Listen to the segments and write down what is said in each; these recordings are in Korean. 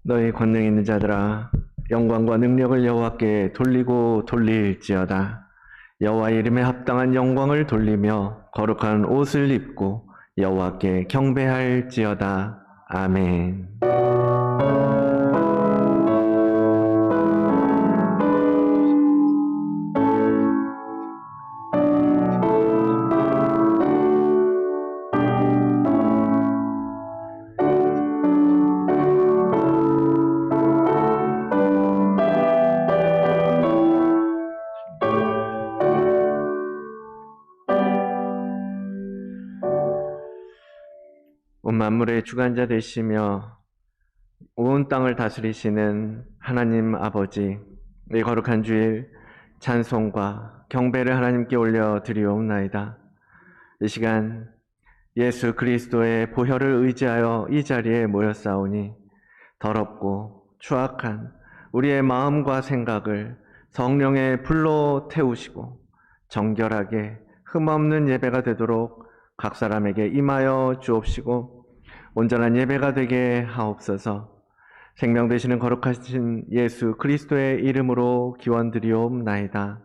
너희 권능 있는 자들아, 영광과 능력을 여호와께 돌리고 돌릴지어다. 여호와 이름에 합당한 영광을 돌리며 거룩한 옷을 입고 여호와께 경배할지어다. 아멘. 온 만물의 주관자 되시며 온 땅을 다스리시는 하나님 아버지, 이 거룩한 주일 찬송과 경배를 하나님께 올려드리옵나이다. 이 시간 예수 그리스도의 보혈을 의지하여 이 자리에 모였사오니 더럽고 추악한 우리의 마음과 생각을 성령의 불로 태우시고 정결하게 흠없는 예배가 되도록 각 사람에게 임하여 주옵시고 온전한 예배가 되게 하옵소서. 생명 되시는 거룩하신 예수 그리스도의 이름으로 기원드리옵나이다.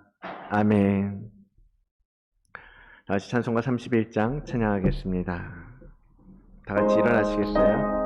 아멘. 다시 찬송가 31장 찬양하겠습니다. 다 같이 일어나시겠어요?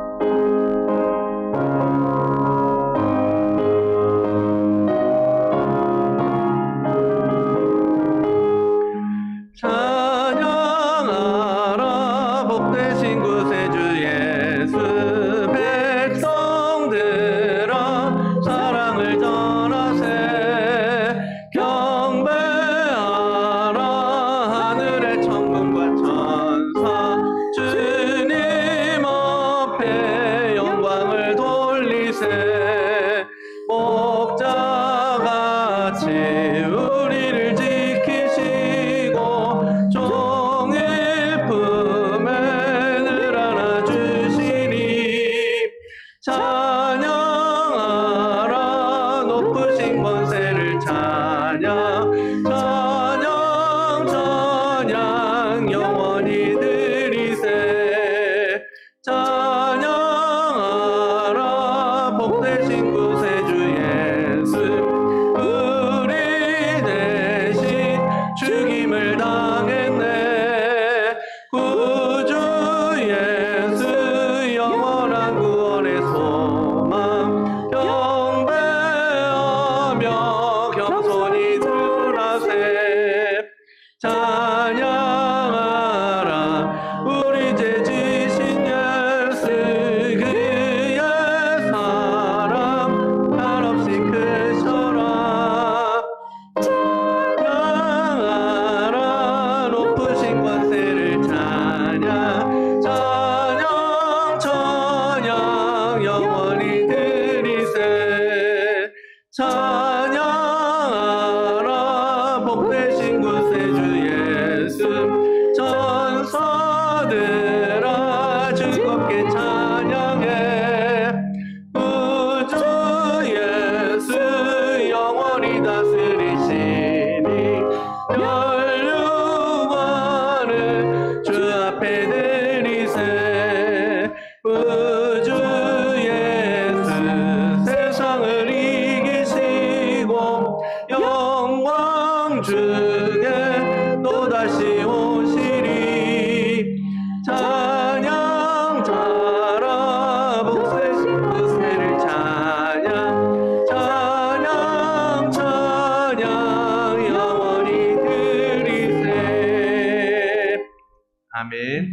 아멘.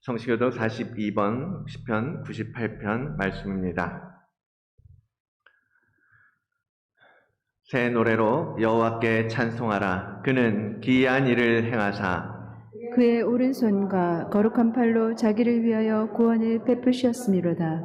성시교독 42번 시편 98편 말씀입니다. 새 노래로 여호와께 찬송하라. 그는 기이한 일을 행하사 그의 오른손과 거룩한 팔로 자기를 위하여 구원을 베푸셨음이로다.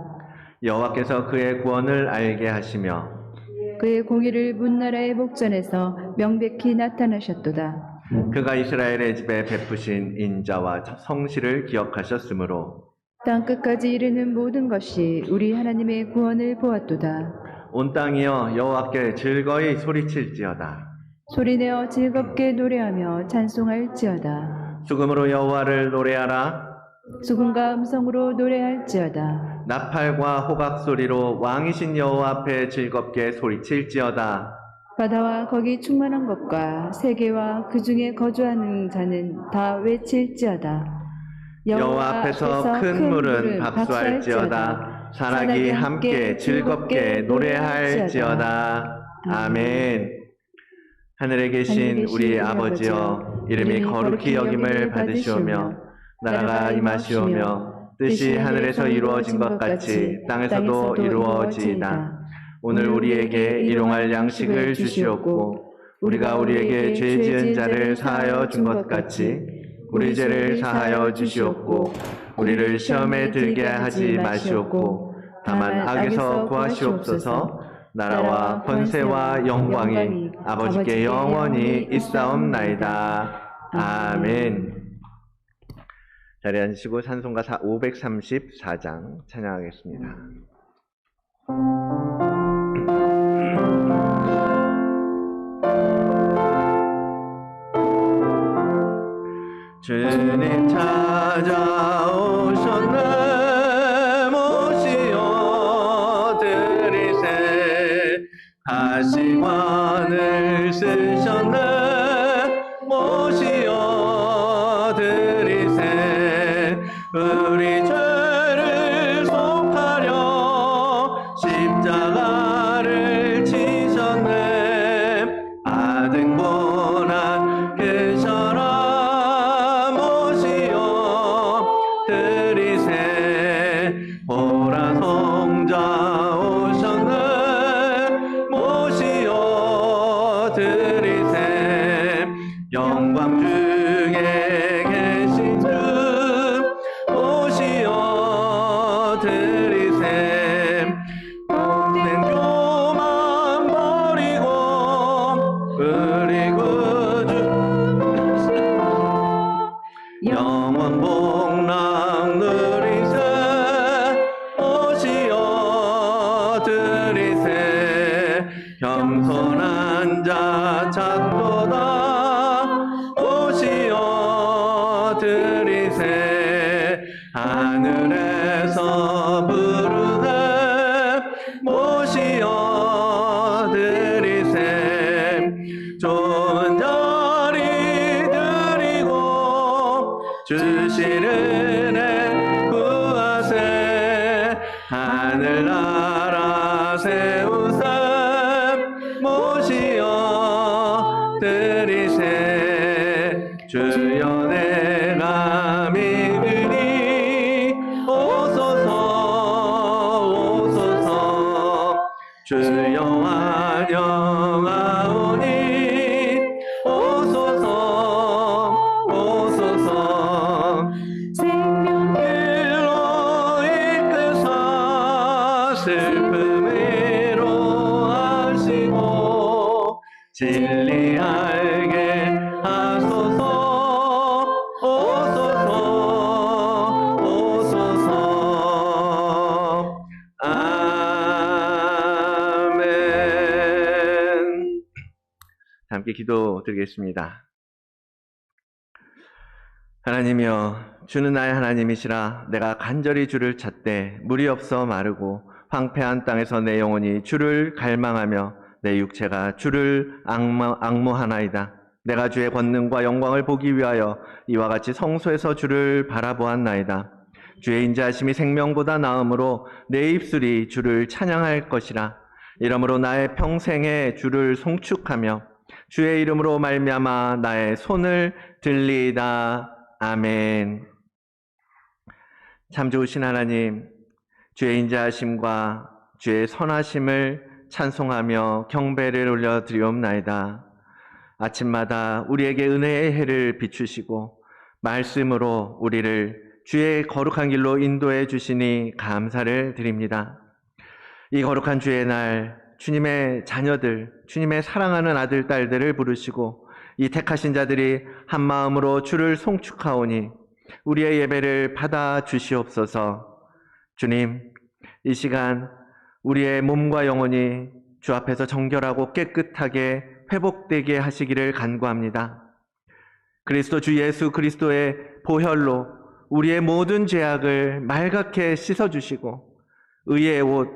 여호와께서 그의 구원을 알게 하시며 그의 공의를 문나라의 목전에서 명백히 나타나셨도다. 그가 이스라엘의 집에 베푸신 인자와 성실을 기억하셨으므로 땅 끝까지 이르는 모든 것이 우리 하나님의 구원을 보았도다. 온 땅이여 여호와께 즐거이 소리칠지어다. 소리내어 즐겁게 노래하며 찬송할지어다. 수금으로 여호와를 노래하라. 수금과 음성으로 노래할지어다. 나팔과 호각 소리로 왕이신 여호와 앞에 즐겁게 소리칠지어다. 바다와 거기 충만한 것과 세계와 그 중에 거주하는 자는 다 외칠지어다. 여호와 앞에서 큰 물은 박수할지어다. 산악이 함께 즐겁게 노래할지어다. 아멘. 하늘에 계신 우리 아버지여, 이름이 거룩히 여김을 받으시오며 나라가 임하시오며 뜻이 하늘에서 이루어진 것 같이 땅에서도 이루어지이다. 오늘 우리에게 일용할 양식을 주시옵고 우리가 우리에게 죄 지은 자를 사하여 준 것 같이 우리 죄를 사하여 주시옵고 우리를 시험에 들게 하지 마시옵고 다만 악에서 구하시옵소서. 나라와 권세와 영광이 아버지께 영원히 있사옵나이다. 아멘. 자리에 앉으시고 찬송가 534장 찬양하겠습니다. 주님 찾아오셨네. 모시어 드리세. 가시관을 쓰셨네. 모시어 드리세. 우리 죄를 속하려 십자가를 지셨네. 아등고난 그 사람 모시어 드리세. 보라 성자 오셨네. 모시어 드리세. 영광 중에 계신 주 모시어 드리세. 복된 교만 버리고 우리 구주 영원 복락 누리세. 모시어 드리세. 겸손한 자 찾도다. 모시어 드리세. 하늘에서 부르네. 모시어 드리세. 좋은 자리 드리고 주신 은혜 구하세. 하늘나라 세우세. 모시어 드리세. 주여 내가 믿으니 오소서 오소서. 주여 환영하오니 오소서 오소서. 생명길로 이끄사 슬픔 위로하시고 진리 알게 하소서. 오소서 오소서. 아멘. 함께 기도드리겠습니다. 하나님이여, 주는 나의 하나님이시라. 내가 간절히 주를 찾되 물이 없어 마르고 황폐한 땅에서 내 영혼이 주를 갈망하며 내 육체가 주를 앙모하나이다. 내가 주의 권능과 영광을 보기 위하여 이와 같이 성소에서 주를 바라보았나이다. 주의 인자하심이 생명보다 나음으로 내 입술이 주를 찬양할 것이라. 이러므로 나의 평생에 주를 송축하며 주의 이름으로 말미암아 나의 손을 들리이다. 아멘. 참 좋으신 하나님, 주의 인자하심과 주의 선하심을 찬송하며 경배를 올려드리옵나이다. 아침마다 우리에게 은혜의 해를 비추시고 말씀으로 우리를 주의 거룩한 길로 인도해 주시니 감사를 드립니다. 이 거룩한 주의 날, 주님의 자녀들, 주님의 사랑하는 아들, 딸들을 부르시고 이 택하신 자들이 한 마음으로 주를 송축하오니 우리의 예배를 받아 주시옵소서. 주님, 이 시간 우리의 몸과 영혼이 주 앞에서 정결하고 깨끗하게 회복되게 하시기를 간구합니다. 그리스도 주 예수 그리스도의 보혈로 우리의 모든 죄악을 말갛게 씻어주시고 의의 옷,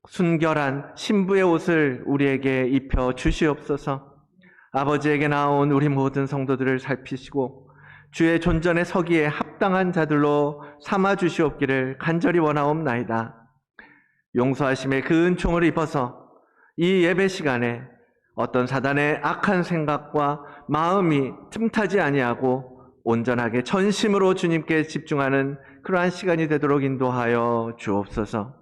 순결한 신부의 옷을 우리에게 입혀 주시옵소서. 아버지에게 나온 우리 모든 성도들을 살피시고 주의 존전에 서기에 합당한 자들로 삼아 주시옵기를 간절히 원하옵나이다. 용서하심의 그 은총을 입어서 이 예배 시간에 어떤 사단의 악한 생각과 마음이 틈타지 아니하고 온전하게 전심으로 주님께 집중하는 그러한 시간이 되도록 인도하여 주옵소서.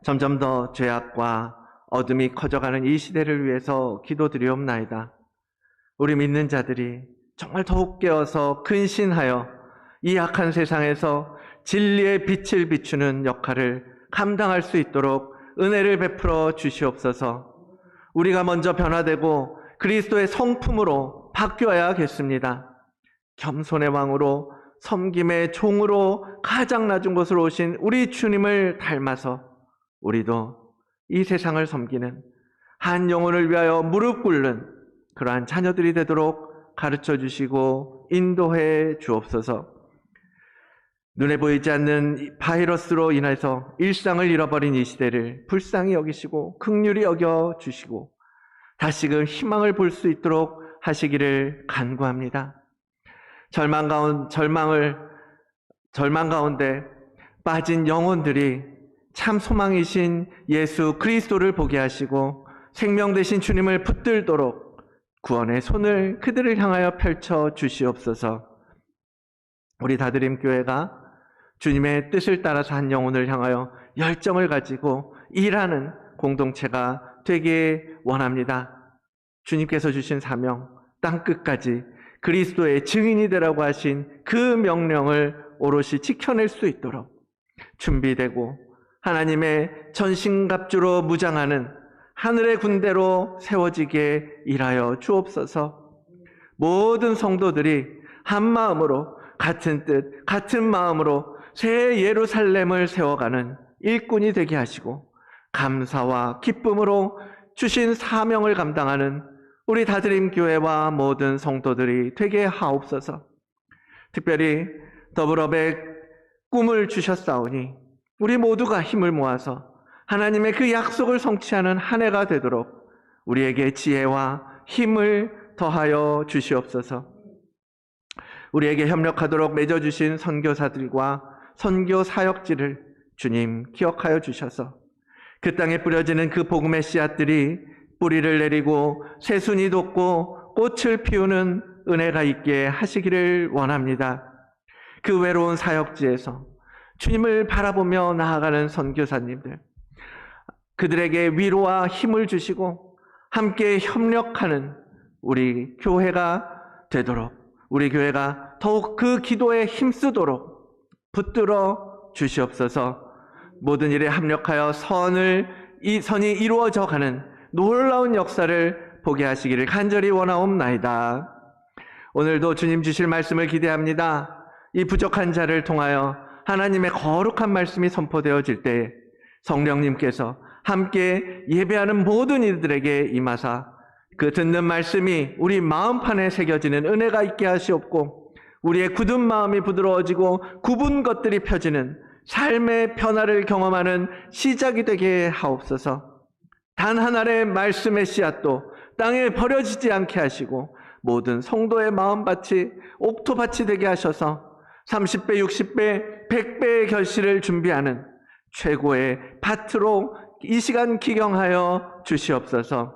점점 더 죄악과 어둠이 커져가는 이 시대를 위해서 기도드리옵나이다. 우리 믿는 자들이 정말 더욱 깨어서 근신하여 이 악한 세상에서 진리의 빛을 비추는 역할을 감당할 수 있도록 은혜를 베풀어 주시옵소서. 우리가 먼저 변화되고 그리스도의 성품으로 바뀌어야겠습니다. 겸손의 왕으로 섬김의 종으로 가장 낮은 곳으로 오신 우리 주님을 닮아서 우리도 이 세상을 섬기는 한 영혼을 위하여 무릎 꿇는 그러한 자녀들이 되도록 가르쳐 주시고 인도해 주옵소서. 눈에 보이지 않는 바이러스로 인해서 일상을 잃어버린 이 시대를 불쌍히 여기시고 긍휼히 여겨 주시고 다시금 희망을 볼 수 있도록 하시기를 간구합니다. 절망 가운데 빠진 영혼들이 참 소망이신 예수 그리스도를 보게 하시고 생명 되신 주님을 붙들도록 구원의 손을 그들을 향하여 펼쳐 주시옵소서. 우리 다드림 교회가 주님의 뜻을 따라서 한 영혼을 향하여 열정을 가지고 일하는 공동체가 되길 원합니다. 주님께서 주신 사명, 땅끝까지 그리스도의 증인이 되라고 하신 그 명령을 오롯이 지켜낼 수 있도록 준비되고 하나님의 전신갑주로 무장하는 하늘의 군대로 세워지게 일하여 주옵소서. 모든 성도들이 한 마음으로 같은 뜻, 같은 마음으로 새 예루살렘을 세워가는 일꾼이 되게 하시고 감사와 기쁨으로 주신 사명을 감당하는 우리 다드림 교회와 모든 성도들이 되게 하옵소서. 특별히 더불어백 꿈을 주셨사오니 우리 모두가 힘을 모아서 하나님의 그 약속을 성취하는 한 해가 되도록 우리에게 지혜와 힘을 더하여 주시옵소서. 우리에게 협력하도록 맺어주신 선교사들과 선교 사역지를 주님 기억하여 주셔서 그 땅에 뿌려지는 그 복음의 씨앗들이 뿌리를 내리고 새순이 돋고 꽃을 피우는 은혜가 있게 하시기를 원합니다. 그 외로운 사역지에서 주님을 바라보며 나아가는 선교사님들, 그들에게 위로와 힘을 주시고 함께 협력하는 우리 교회가 되도록, 우리 교회가 더욱 그 기도에 힘쓰도록 붙들어 주시옵소서. 모든 일에 합력하여 선이 이루어져 가는 놀라운 역사를 보게 하시기를 간절히 원하옵나이다. 오늘도 주님 주실 말씀을 기대합니다. 이 부족한 자를 통하여 하나님의 거룩한 말씀이 선포되어질 때 성령님께서 함께 예배하는 모든 이들에게 임하사 그 듣는 말씀이 우리 마음판에 새겨지는 은혜가 있게 하시옵고 우리의 굳은 마음이 부드러워지고 굽은 것들이 펴지는 삶의 변화를 경험하는 시작이 되게 하옵소서. 단 한 알의 말씀의 씨앗도 땅에 버려지지 않게 하시고 모든 성도의 마음밭이 옥토밭이 되게 하셔서 30배, 60배, 100배의 결실을 준비하는 최고의 밭으로 이 시간 기경하여 주시옵소서.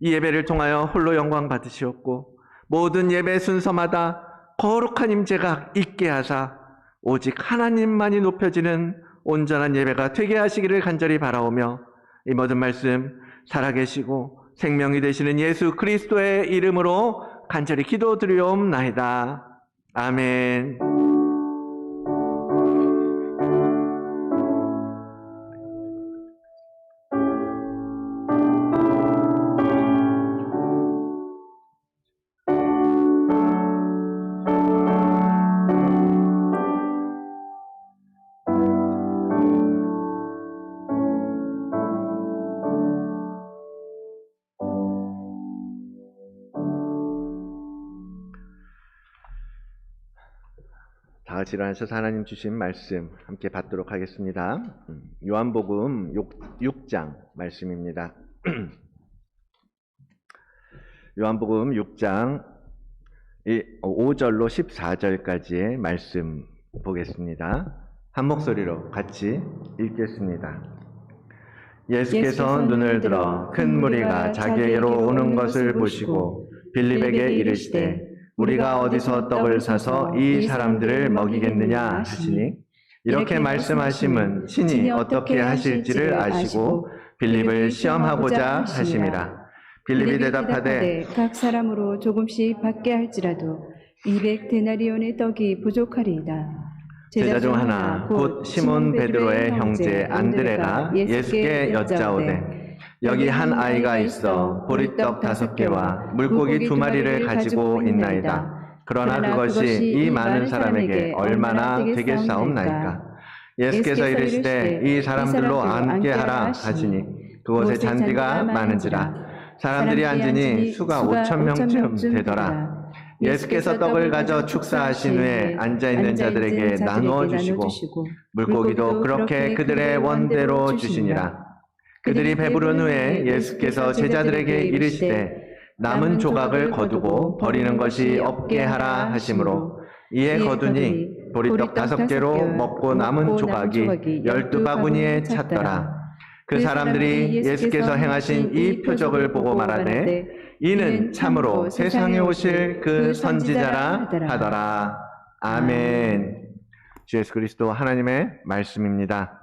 이 예배를 통하여 홀로 영광 받으시옵고 모든 예배 순서마다 거룩한 임재가 있게 하사 오직 하나님만이 높여지는 온전한 예배가 되게 하시기를 간절히 바라오며 이 모든 말씀 살아계시고 생명이 되시는 예수 그리스도의 이름으로 간절히 기도드리옵나이다. 아멘. 일어나셔서 하나님 주신 말씀 함께 받도록 하겠습니다. 요한복음 6장 말씀입니다. 요한복음 6장 5절로 14절까지의 말씀 보겠습니다. 한 목소리로 같이 읽겠습니다. 예수께서 눈을 들어 큰 무리가 자기에게로 오는 것을 보시고 빌립에게 이르시되 우리가 어디서 떡을 사서 이 사람들을 먹이겠느냐 하시니, 이렇게 말씀하심은 친히 어떻게 하실지를 아시고 빌립을 시험하고자 하심이라. 빌립이 대답하되 각 사람으로 조금씩 받게 할지라도 200데나리온의 떡이 부족하리이다. 제자 중 하나 곧 시몬 베드로의 형제 안드레가 예수께 여짜오되 여기 한 아이가 있어 보리떡 5개와 물고기 2마리를 가지고 있나이다. 그러나 그것이 이 많은 사람에게 얼마나 되겠사옵나이까. 예수께서 이르시되 이 사람들로 앉게 하라 하시니 그곳에 잔디가 많은지라. 사람들이 앉으니 수가 5,000명쯤 되더라. 예수께서 떡을 가져 축사하신 후에 앉아있는 자들에게 나누어 주시고 물고기도 그렇게 그들의 원대로 주시니라. 그들이 배부른 후에 예수께서 제자들에게 이르시되 남은 조각을 거두고 버리는 것이 없게 하라 하시므로 이에 거두니 보리떡 5개로 먹고 남은 조각이 12바구니에 찼더라. 그 사람들이 예수께서 행하신 이 표적을 보고 말하되 이는 참으로 세상에 오실 그 선지자라 하더라. 아멘. 주 예수 그리스도 하나님의 말씀입니다.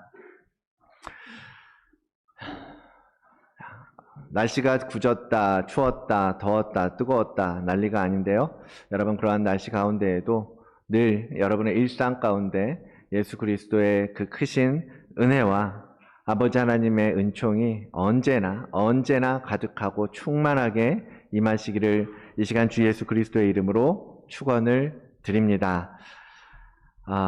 날씨가 굳었다, 추웠다, 더웠다, 뜨거웠다 난리가 아닌데요. 여러분, 그러한 날씨 가운데에도 늘 여러분의 일상 가운데 예수 그리스도의 그 크신 은혜와 아버지 하나님의 은총이 언제나 가득하고 충만하게 임하시기를 이 시간 주 예수 그리스도의 이름으로 축원을 드립니다.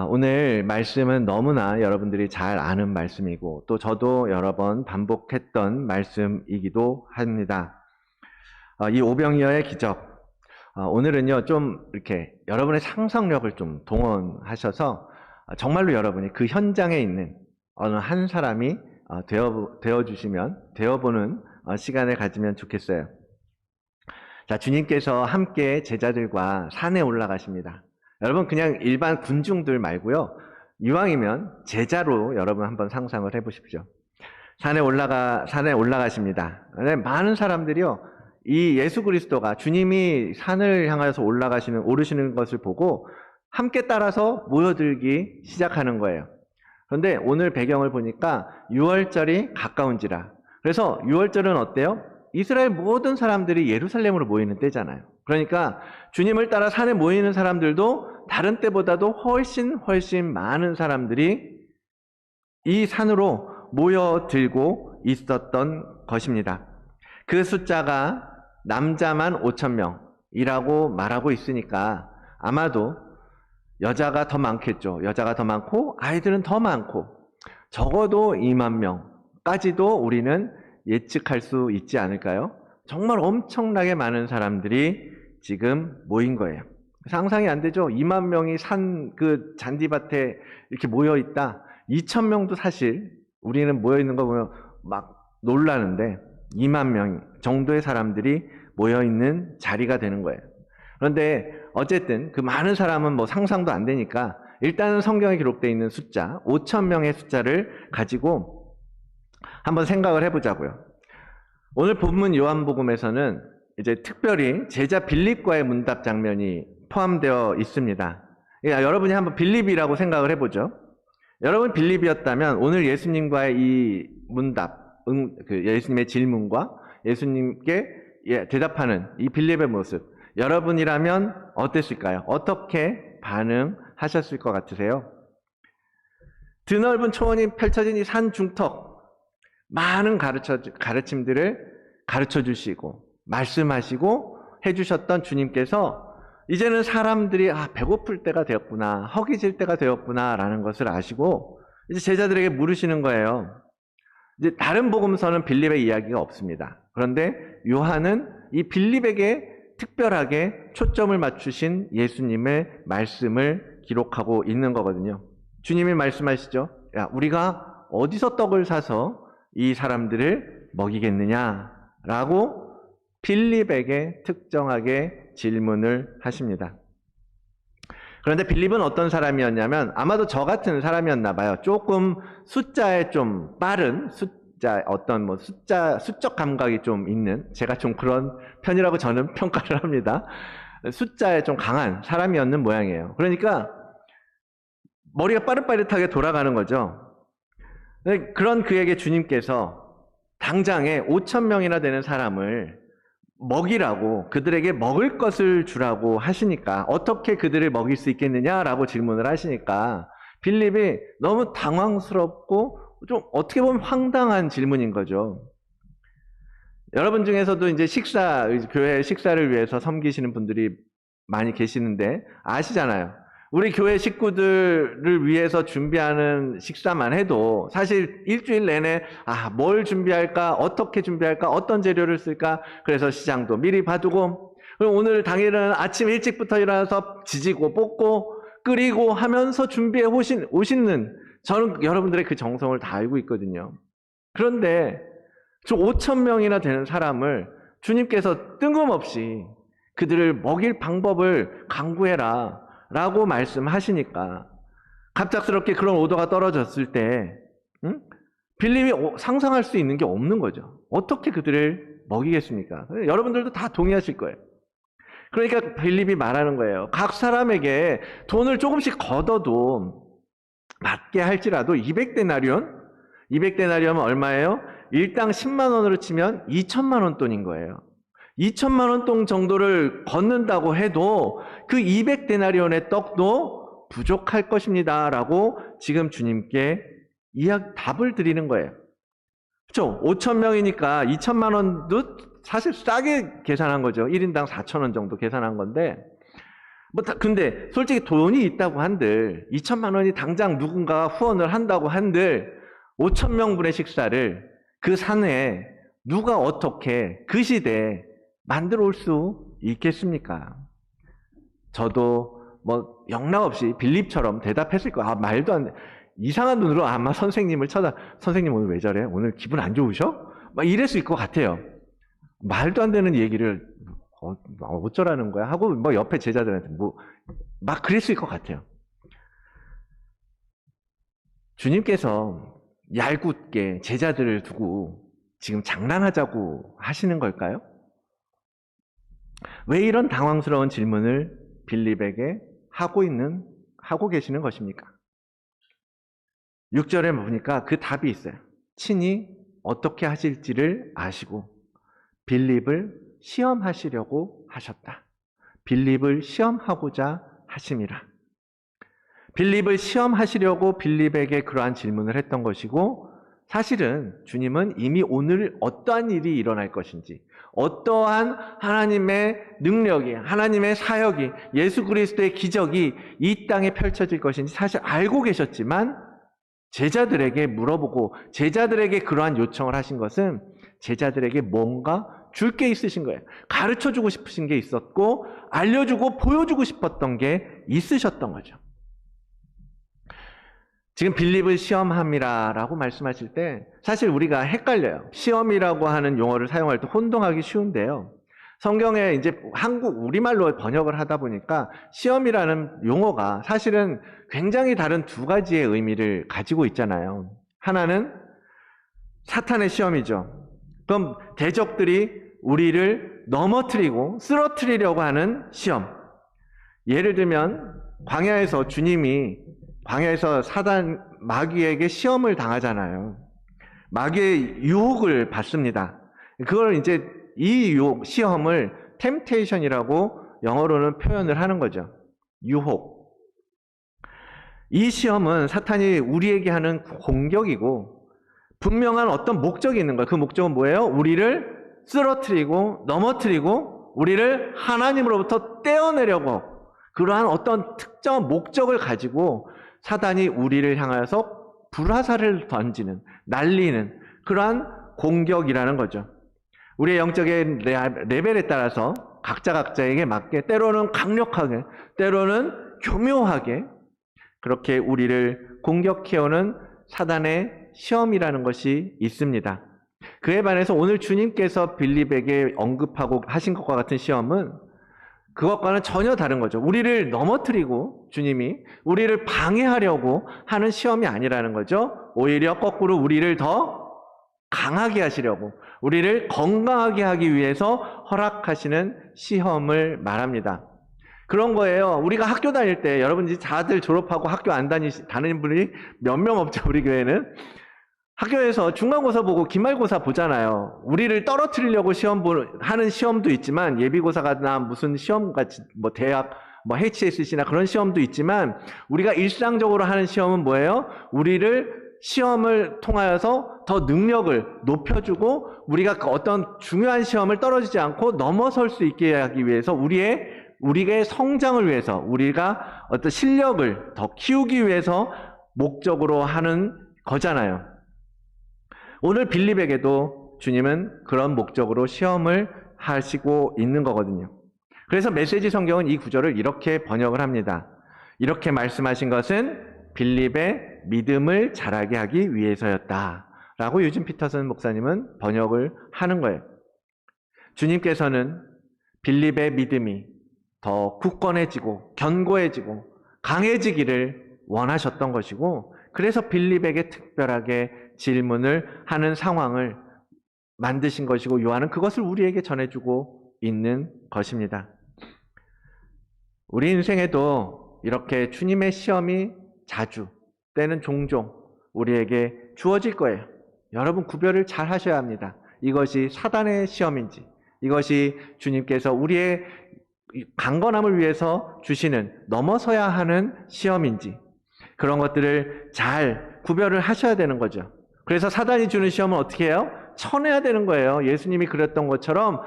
오늘 말씀은 너무나 여러분들이 잘 아는 말씀이고 또 저도 여러 번 반복했던 말씀이기도 합니다. 이 오병이어의 기적, 오늘은요 좀 이렇게 여러분의 상상력을 좀 동원하셔서 정말로 여러분이 그 현장에 있는 어느 한 사람이 되어보는 시간을 가지면 좋겠어요. 자, 주님께서 함께 제자들과 산에 올라가십니다. 여러분, 그냥 일반 군중들 말고요. 이왕이면 제자로 여러분 한번 상상을 해보십시오. 산에 올라가십니다. 많은 사람들이요, 이 예수 그리스도가 주님이 산을 향해서 오르시는 것을 보고 함께 따라서 모여들기 시작하는 거예요. 그런데 오늘 배경을 보니까 6월절이 가까운지라. 그래서 6월절은 어때요? 이스라엘 모든 사람들이 예루살렘으로 모이는 때잖아요. 그러니까 주님을 따라 산에 모이는 사람들도 다른 때보다도 훨씬 많은 사람들이 이 산으로 모여들고 있었던 것입니다. 그 숫자가 남자만 5,000명이라고 말하고 있으니까 아마도 여자가 더 많겠죠. 여자가 더 많고 아이들은 더 많고 적어도 2만 명까지도 우리는 예측할 수 있지 않을까요? 정말 엄청나게 많은 사람들이 지금 모인 거예요. 상상이 안 되죠? 2만 명이 그 잔디밭에 이렇게 모여 있다. 2,000명도 사실 우리는 모여 있는 거 보면 막 놀라는데 2만 명 정도의 사람들이 모여 있는 자리가 되는 거예요. 그런데 어쨌든 그 많은 사람은 뭐 상상도 안 되니까 일단은 성경에 기록되어 있는 숫자 5,000명의 숫자를 가지고 한번 생각을 해보자고요. 오늘 본문 요한복음에서는 이제 특별히 제자 빌립과의 문답 장면이 포함되어 있습니다. 여러분이 한번 빌립이라고 생각을 해보죠. 여러분 빌립이었다면 오늘 예수님과의 이 문답, 예수님의 질문과 예수님께 대답하는 이 빌립의 모습, 여러분이라면 어땠을까요? 어떻게 반응하셨을 것 같으세요? 드넓은 초원이 펼쳐진 이 산 중턱, 많은 가르침들을 가르쳐 주시고 말씀하시고 해주셨던 주님께서 이제는 사람들이 배고플 때가 되었구나, 허기질 때가 되었구나 라는 것을 아시고 이제 제자들에게 물으시는 거예요. 이제 다른 복음서는 빌립의 이야기가 없습니다. 그런데 요한은 이 빌립에게 특별하게 초점을 맞추신 예수님의 말씀을 기록하고 있는 거거든요. 주님이 말씀하시죠. 야, 우리가 어디서 떡을 사서 이 사람들을 먹이겠느냐라고 빌립에게 특정하게 질문을 하십니다. 그런데 빌립은 어떤 사람이었냐면 아마도 저 같은 사람이었나 봐요. 조금 숫자에 좀 빠른 수적 감각이 좀 있는, 제가 좀 그런 편이라고 저는 평가를 합니다. 숫자에 좀 강한 사람이었는 모양이에요. 그러니까 머리가 빠릿빠릿하게 돌아가는 거죠. 그런 그에게 주님께서 당장에 5,000명이나 되는 사람을 먹이라고, 그들에게 먹을 것을 주라고 하시니까 어떻게 그들을 먹일 수 있겠느냐라고 질문을 하시니까 빌립이 너무 당황스럽고 좀 어떻게 보면 황당한 질문인 거죠. 여러분 중에서도 이제 교회 식사를 위해서 섬기시는 분들이 많이 계시는데 아시잖아요. 우리 교회 식구들을 위해서 준비하는 식사만 해도 사실 일주일 내내 뭘 준비할까, 어떻게 준비할까, 어떤 재료를 쓸까, 그래서 시장도 미리 봐두고, 오늘 당일은 아침 일찍부터 일어나서 지지고 볶고 끓이고 하면서 준비해 오시는, 저는 여러분들의 그 정성을 다 알고 있거든요. 그런데 저 5,000명이나 되는 사람을 주님께서 뜬금없이 그들을 먹일 방법을 강구해라 라고 말씀하시니까 갑작스럽게 그런 오더가 떨어졌을 때 빌립이 상상할 수 있는 게 없는 거죠. 어떻게 그들을 먹이겠습니까? 여러분들도 다 동의하실 거예요. 그러니까 빌립이 말하는 거예요. 각 사람에게 돈을 조금씩 걷어도 받게 할지라도 200데나리온 얼마예요? 일당 10만 원으로 치면 2천만 원 돈인 거예요. 2천만 원 돈 정도를 걷는다고 해도 그 200데나리온의 떡도 부족할 것입니다 라고 지금 주님께 답을 드리는 거예요. 그렇죠? 5,000명이니까 2천만 원도 사실 싸게 계산한 거죠. 1인당 4,000원 정도 계산한 건데, 근데 솔직히 돈이 있다고 한들 2천만 원이 당장 누군가가 후원을 한다고 한들 5,000명분의 식사를 그 산에 누가 어떻게 그 시대에 만들어 올 수 있겠습니까? 저도 영락없이 빌립처럼 대답했을 거예요. 말도 안 돼. 이상한 눈으로 아마 선생님을 선생님 오늘 왜 저래? 오늘 기분 안 좋으셔? 이랬을 것 같아요. 말도 안 되는 얘기를 어쩌라는 거야? 하고 옆에 제자들한테 막 그랬을 것 같아요. 주님께서 얄궂게 제자들을 두고 지금 장난하자고 하시는 걸까요? 왜 이런 당황스러운 질문을 빌립에게 하고 계시는 것입니까? 6절에 보니까 그 답이 있어요. 친히 어떻게 하실지를 아시고 빌립을 시험하시려고 하셨다. 빌립을 시험하고자 하심이라. 빌립을 시험하시려고 빌립에게 그러한 질문을 했던 것이고, 사실은 주님은 이미 오늘 어떠한 일이 일어날 것인지, 어떠한 하나님의 능력이, 하나님의 사역이, 예수 그리스도의 기적이 이 땅에 펼쳐질 것인지 사실 알고 계셨지만 제자들에게 물어보고 제자들에게 그러한 요청을 하신 것은 제자들에게 뭔가 줄 게 있으신 거예요. 가르쳐주고 싶으신 게 있었고 알려주고 보여주고 싶었던 게 있으셨던 거죠. 지금 빌립을 시험함이라고 말씀하실 때 사실 우리가 헷갈려요. 시험이라고 하는 용어를 사용할 때 혼동하기 쉬운데요. 성경에 이제 우리말로 번역을 하다 보니까 시험이라는 용어가 사실은 굉장히 다른 두 가지의 의미를 가지고 있잖아요. 하나는 사탄의 시험이죠. 그럼 대적들이 우리를 넘어뜨리고 쓰러뜨리려고 하는 시험. 예를 들면 광야에서 사단 마귀에게 시험을 당하잖아요. 마귀의 유혹을 받습니다. 그걸 이제 이 시험을 템테이션이라고 영어로는 표현을 하는 거죠. 유혹. 이 시험은 사탄이 우리에게 하는 공격이고 분명한 어떤 목적이 있는 거예요. 그 목적은 뭐예요? 우리를 쓰러뜨리고 넘어뜨리고 우리를 하나님으로부터 떼어내려고, 그러한 어떤 특정한 목적을 가지고 사단이 우리를 향하여서 불화살을 던지는, 날리는 그러한 공격이라는 거죠. 우리의 영적인 레벨에 따라서 각자에게 맞게 때로는 강력하게, 때로는 교묘하게 그렇게 우리를 공격해오는 사단의 시험이라는 것이 있습니다. 그에 반해서 오늘 주님께서 빌립에게 언급하고 하신 것과 같은 시험은 그것과는 전혀 다른 거죠. 우리를 넘어뜨리고 주님이 우리를 방해하려고 하는 시험이 아니라는 거죠. 오히려 거꾸로 우리를 더 강하게 하시려고, 우리를 건강하게 하기 위해서 허락하시는 시험을 말합니다. 그런 거예요. 우리가 학교 다닐 때, 여러분 이제 다들 졸업하고 학교 안 다니는 분이 몇 명 없죠, 우리 교회는. 학교에서 중간고사 보고 기말고사 보잖아요. 우리를 떨어뜨리려고 하는 시험도 있지만, 예비고사나 무슨 시험 같이, 뭐 대학, 뭐 HSC나 그런 시험도 있지만, 우리가 일상적으로 하는 시험은 뭐예요? 우리를 시험을 통하여서 더 능력을 높여주고, 우리가 어떤 중요한 시험을 떨어지지 않고 넘어설 수 있게 하기 위해서 우리의 성장을 위해서, 우리가 어떤 실력을 더 키우기 위해서 목적으로 하는 거잖아요. 오늘 빌립에게도 주님은 그런 목적으로 시험을 하시고 있는 거거든요. 그래서 메시지 성경은 이 구절을 이렇게 번역을 합니다. 이렇게 말씀하신 것은 빌립의 믿음을 자라게 하기 위해서였다 라고 유진 피터슨 목사님은 번역을 하는 거예요. 주님께서는 빌립의 믿음이 더 굳건해지고 견고해지고 강해지기를 원하셨던 것이고, 그래서 빌립에게 특별하게 질문을 하는 상황을 만드신 것이고, 요한은 그것을 우리에게 전해주고 있는 것입니다. 우리 인생에도 이렇게 주님의 시험이 자주, 때는 종종 우리에게 주어질 거예요. 여러분 구별을 잘 하셔야 합니다. 이것이 사단의 시험인지, 이것이 주님께서 우리의 강건함을 위해서 주시는 넘어서야 하는 시험인지, 그런 것들을 잘 구별을 하셔야 되는 거죠. 그래서 사단이 주는 시험은 어떻게 해요? 쳐내야 되는 거예요. 예수님이 그랬던 것처럼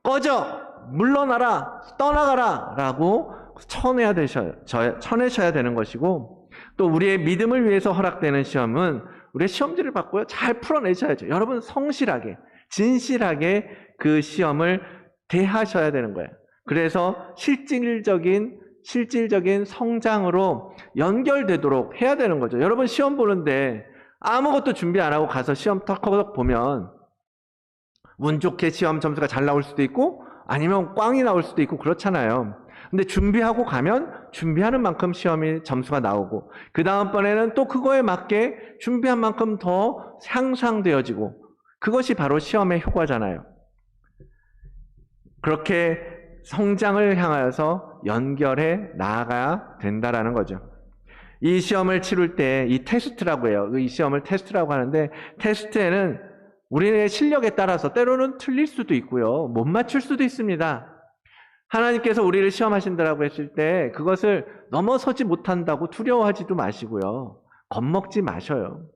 꺼져! 물러나라! 떠나가라! 라고 쳐내셔야 되는 것이고, 또 우리의 믿음을 위해서 허락되는 시험은 우리의 시험지를 받고요, 잘 풀어내셔야죠. 여러분 성실하게, 진실하게 그 시험을 대하셔야 되는 거예요. 그래서 실질적인 성장으로 연결되도록 해야 되는 거죠. 여러분 시험 보는데 아무것도 준비 안 하고 가서 시험 턱 보면 운 좋게 시험 점수가 잘 나올 수도 있고 아니면 꽝이 나올 수도 있고 그렇잖아요. 근데 준비하고 가면 준비하는 만큼 시험이 점수가 나오고, 그 다음번에는 또 그거에 맞게 준비한 만큼 더 향상되어지고, 그것이 바로 시험의 효과잖아요. 그렇게 성장을 향하여서 연결해 나아가야 된다라는 거죠. 이 시험을 치룰 때 이 테스트라고 해요. 이 시험을 테스트라고 하는데, 테스트에는 우리의 실력에 따라서 때로는 틀릴 수도 있고요, 못 맞출 수도 있습니다. 하나님께서 우리를 시험하신다라고 했을 때 그것을 넘어서지 못한다고 두려워하지도 마시고요, 겁먹지 마셔요.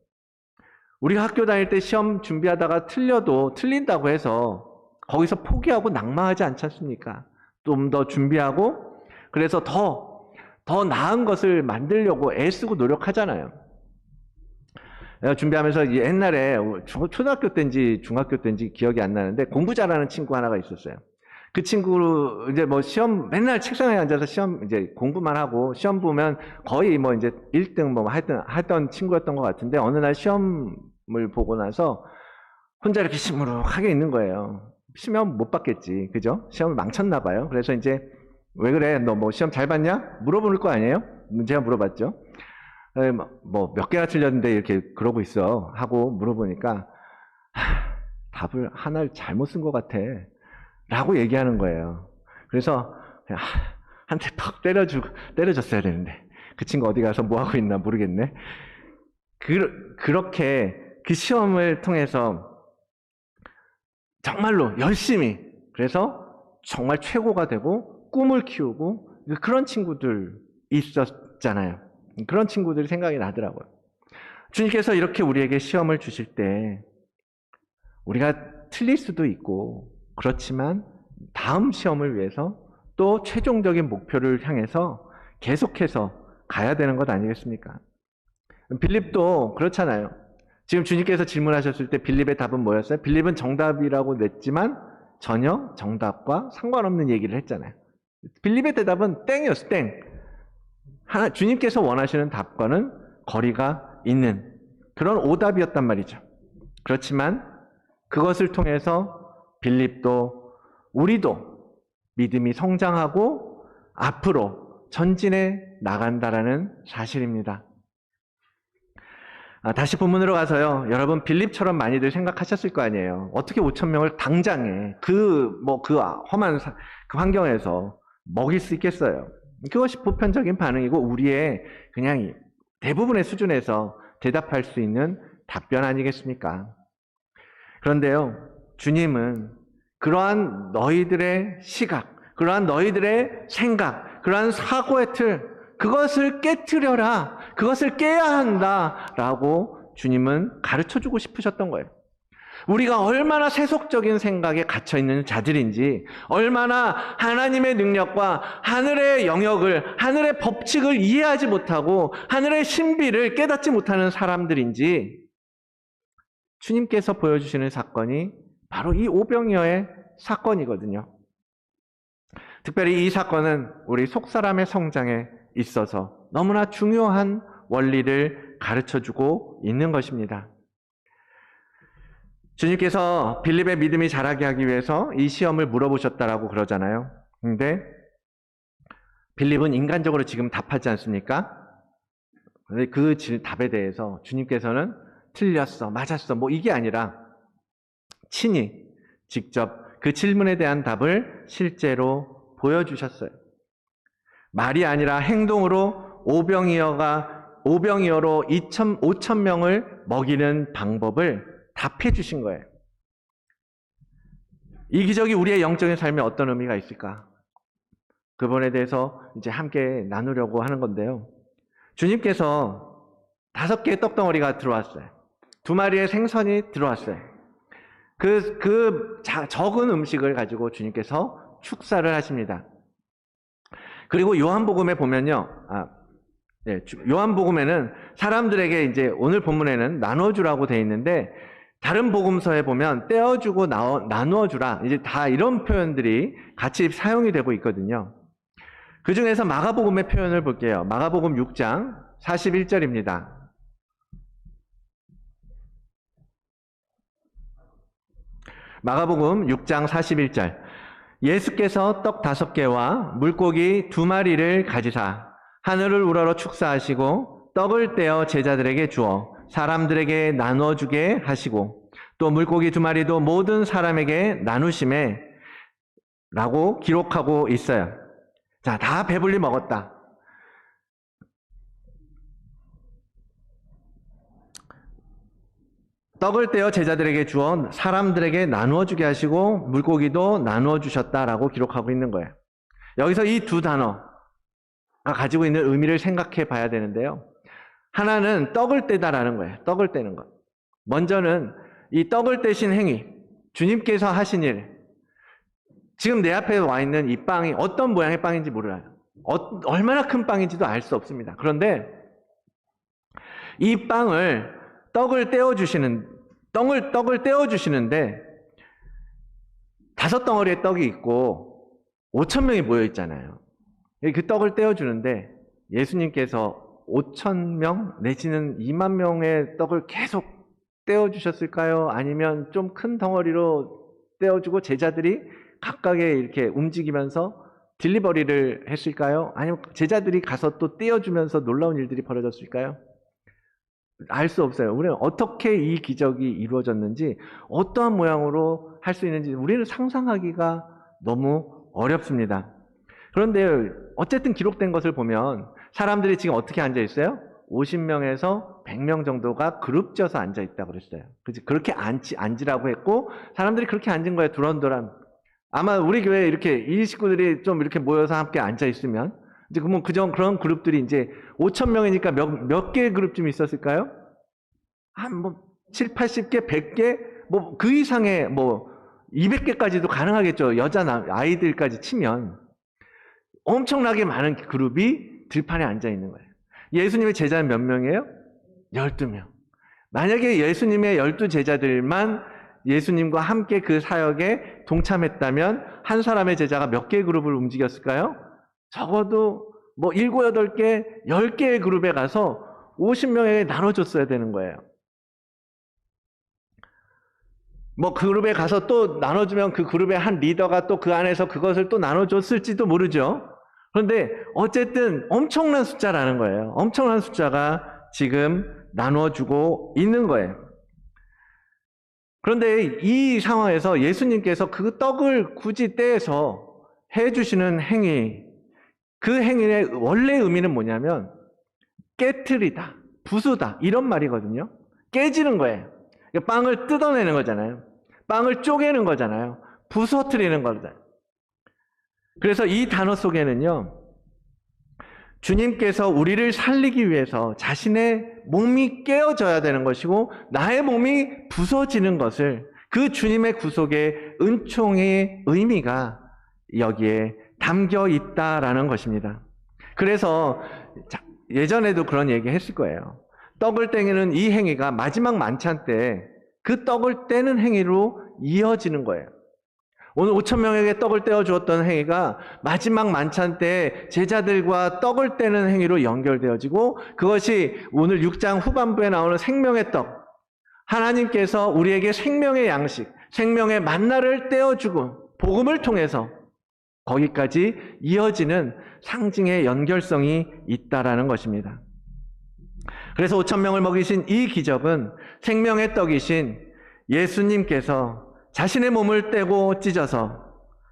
우리가 학교 다닐 때 시험 준비하다가 틀린다고 해서 거기서 포기하고 낙마하지 않지 않습니까? 좀 더 준비하고, 그래서 더 나은 것을 만들려고 애쓰고 노력하잖아요. 내가 준비하면서 옛날에 초등학교 때인지 중학교 때인지 기억이 안 나는데, 공부 잘하는 친구 하나가 있었어요. 그 친구 이제 뭐 시험 맨날 책상에 앉아서 시험 이제 공부만 하고, 시험 보면 거의 뭐 이제 1등 뭐 하던 친구였던 것 같은데, 어느 날 시험을 보고 나서 혼자 이렇게 시무룩하게 있는 거예요. 시험 못 봤겠지, 그죠? 시험을 망쳤나 봐요. 그래서 이제 왜 그래? 너 뭐 시험 잘 봤냐? 물어볼 거 아니에요? 제가 물어봤죠. 뭐 몇 개나 틀렸는데 이렇게 그러고 있어 하고 물어보니까 답을 하나를 잘못 쓴 것 같아 라고 얘기하는 거예요. 그래서 그냥 한 대 팍 때려줬어야 되는데, 그 친구 어디 가서 뭐 하고 있나 모르겠네. 그렇게 그 시험을 통해서 정말로 열심히, 그래서 정말 최고가 되고 꿈을 키우고 그런 친구들 있었잖아요. 그런 친구들이 생각이 나더라고요. 주님께서 이렇게 우리에게 시험을 주실 때 우리가 틀릴 수도 있고, 그렇지만 다음 시험을 위해서 또 최종적인 목표를 향해서 계속해서 가야 되는 것 아니겠습니까? 빌립도 그렇잖아요. 지금 주님께서 질문하셨을 때 빌립의 답은 뭐였어요? 빌립은 정답이라고 냈지만 전혀 정답과 상관없는 얘기를 했잖아요. 빌립의 대답은 땡이었어, 땡. 주님께서 원하시는 답과는 거리가 있는 그런 오답이었단 말이죠. 그렇지만 그것을 통해서 빌립도 우리도 믿음이 성장하고 앞으로 전진해 나간다라는 사실입니다. 다시 본문으로 가서요. 여러분 빌립처럼 많이들 생각하셨을 거 아니에요. 어떻게 5천 명을 당장에 그 험한 그 환경에서 먹일 수 있겠어요. 그것이 보편적인 반응이고 우리의 그냥 대부분의 수준에서 대답할 수 있는 답변 아니겠습니까? 그런데요. 주님은 그러한 너희들의 시각, 그러한 너희들의 생각, 그러한 사고의 틀, 그것을 깨트려라. 그것을 깨야 한다라고 주님은 가르쳐주고 싶으셨던 거예요. 우리가 얼마나 세속적인 생각에 갇혀있는 자들인지, 얼마나 하나님의 능력과 하늘의 영역을, 하늘의 법칙을 이해하지 못하고 하늘의 신비를 깨닫지 못하는 사람들인지 주님께서 보여주시는 사건이 바로 이 오병이어의 사건이거든요. 특별히 이 사건은 우리 속사람의 성장에 있어서 너무나 중요한 원리를 가르쳐주고 있는 것입니다. 주님께서 빌립의 믿음이 자라게 하기 위해서 이 시험을 물어보셨다라고 그러잖아요. 근데 빌립은 인간적으로 지금 답하지 않습니까? 근데 그 답에 대해서 주님께서는 틀렸어, 맞았어, 뭐 이게 아니라 친히 직접 그 질문에 대한 답을 실제로 보여주셨어요. 말이 아니라 행동으로 오병이어로 5천 명을 먹이는 방법을 답해 주신 거예요. 이 기적이 우리의 영적인 삶에 어떤 의미가 있을까? 그 부분에 대해서 이제 함께 나누려고 하는 건데요. 주님께서 5개의 떡덩어리가 들어왔어요. 2마리의 생선이 들어왔어요. 적은 음식을 가지고 주님께서 축사를 하십니다. 그리고 요한복음에 보면요. 요한복음에는 사람들에게 이제 오늘 본문에는 나눠주라고 되어 있는데 다른 복음서에 보면 떼어주고 나누어주라. 이제 다 이런 표현들이 같이 사용이 되고 있거든요. 그 중에서 마가복음의 표현을 볼게요. 마가복음 6장 41절입니다. 마가복음 6장 41절. 예수께서 떡 5개와 물고기 2마리를 가지사 하늘을 우러러 축사하시고 떡을 떼어 제자들에게 주어 사람들에게 나누어 주게 하시고 또 물고기 2마리도 모든 사람에게 나누심에 라고 기록하고 있어요. 자, 다 배불리 먹었다. 떡을 떼어 제자들에게 주어 사람들에게 나누어 주게 하시고 물고기도 나누어 주셨다라고 기록하고 있는 거예요. 여기서 이 2 단어가 가지고 있는 의미를 생각해 봐야 되는데요. 하나는 떡을 떼다라는 거예요. 떡을 떼는 것. 먼저는 이 떡을 떼신 행위, 주님께서 하신 일. 지금 내 앞에 와 있는 이 빵이 어떤 모양의 빵인지 몰라요. 얼마나 큰 빵인지도 알 수 없습니다. 그런데 이 빵을 떡을 떼어주시는데 5덩어리의 떡이 있고 5천 명이 모여 있잖아요. 그 떡을 떼어주는데 예수님께서 5천 명 내지는 2만 명의 떡을 계속 떼어주셨을까요? 아니면 좀 큰 덩어리로 떼어주고 제자들이 각각의 이렇게 움직이면서 딜리버리를 했을까요? 아니면 제자들이 가서 또 떼어주면서 놀라운 일들이 벌어졌을까요? 알 수 없어요. 우리는 어떻게 이 기적이 이루어졌는지, 어떠한 모양으로 할 수 있는지 우리는 상상하기가 너무 어렵습니다. 그런데 어쨌든 기록된 것을 보면 사람들이 지금 어떻게 앉아 있어요? 50명에서 100명 정도가 그룹져서 앉아 있다고 그랬어요. 그렇게 앉으라고 했고 사람들이 그렇게 앉은 거예요. 두런두런. 아마 우리 교회에 이렇게 이 식구들이 좀 이렇게 모여서 함께 앉아 있으면 이제 그런 그룹들이 이제 5천 명이니까 몇 개의 그룹쯤 있었을까요? 한 7, 80개, 100개, 그 이상의 200개까지도 가능하겠죠. 아이들까지 치면 엄청나게 많은 그룹이 들판에 앉아 있는 거예요. 예수님의 제자는 몇 명이에요? 12명. 만약에 예수님의 12제자들만 예수님과 함께 그 사역에 동참했다면 한 사람의 제자가 몇 개의 그룹을 움직였을까요? 적어도 뭐 7, 8개, 10개의 그룹에 가서 50명에게 나눠줬어야 되는 거예요. 뭐 그룹에 가서 또 나눠주면 그 그룹의 한 리더가 또 그 안에서 그것을 또 나눠줬을지도 모르죠. 그런데 어쨌든 엄청난 숫자라는 거예요. 엄청난 숫자가 지금 나눠주고 있는 거예요. 그런데 이 상황에서 예수님께서 그 떡을 굳이 떼서 해주시는 행위, 그 행위의 원래 의미는 뭐냐면 깨트리다, 부수다 이런 말이거든요. 깨지는 거예요. 빵을 뜯어내는 거잖아요. 빵을 쪼개는 거잖아요. 부서뜨리는 거잖아요. 그래서 이 단어 속에는요, 주님께서 우리를 살리기 위해서 자신의 몸이 깨어져야 되는 것이고 나의 몸이 부서지는 것을, 그 주님의 구속의 은총의 의미가 여기에 담겨 있다라는 것입니다. 그래서 예전에도 그런 얘기 했을 거예요. 떡을 떼는 이 행위가 마지막 만찬 때 그 떡을 떼는 행위로 이어지는 거예요. 오늘 5,000명에게 떡을 떼어 주었던 행위가 마지막 만찬 때 제자들과 떡을 떼는 행위로 연결되어지고, 그것이 오늘 6장 후반부에 나오는 생명의 떡, 하나님께서 우리에게 생명의 양식, 생명의 만나를 떼어주고 복음을 통해서 거기까지 이어지는 상징의 연결성이 있다라는 것입니다. 그래서 5,000명을 먹이신 이 기적은 생명의 떡이신 예수님께서 자신의 몸을 떼고 찢어서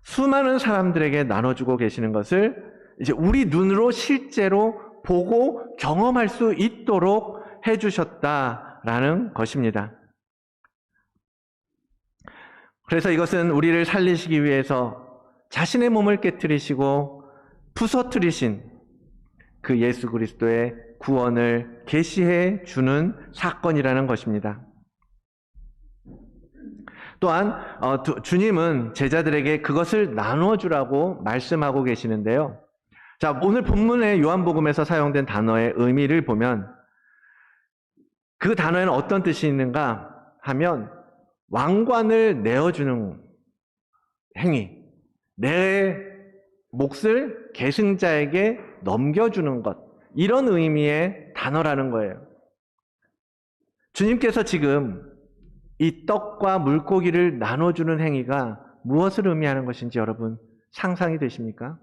수많은 사람들에게 나눠주고 계시는 것을 이제 우리 눈으로 실제로 보고 경험할 수 있도록 해주셨다라는 것입니다. 그래서 이것은 우리를 살리시기 위해서 자신의 몸을 깨뜨리시고 부서뜨리신 그 예수 그리스도의 구원을 계시해 주는 사건이라는 것입니다. 또한 주님은 제자들에게 그것을 나눠주라고 말씀하고 계시는데요. 자, 오늘 본문의 요한복음에서 사용된 단어의 의미를 보면 그 단어에는 어떤 뜻이 있는가 하면 왕관을 내어주는 행위, 내 몫을 계승자에게 넘겨주는 것, 이런 의미의 단어라는 거예요. 주님께서 지금 이 떡과 물고기를 나눠주는 행위가 무엇을 의미하는 것인지 여러분 상상이 되십니까?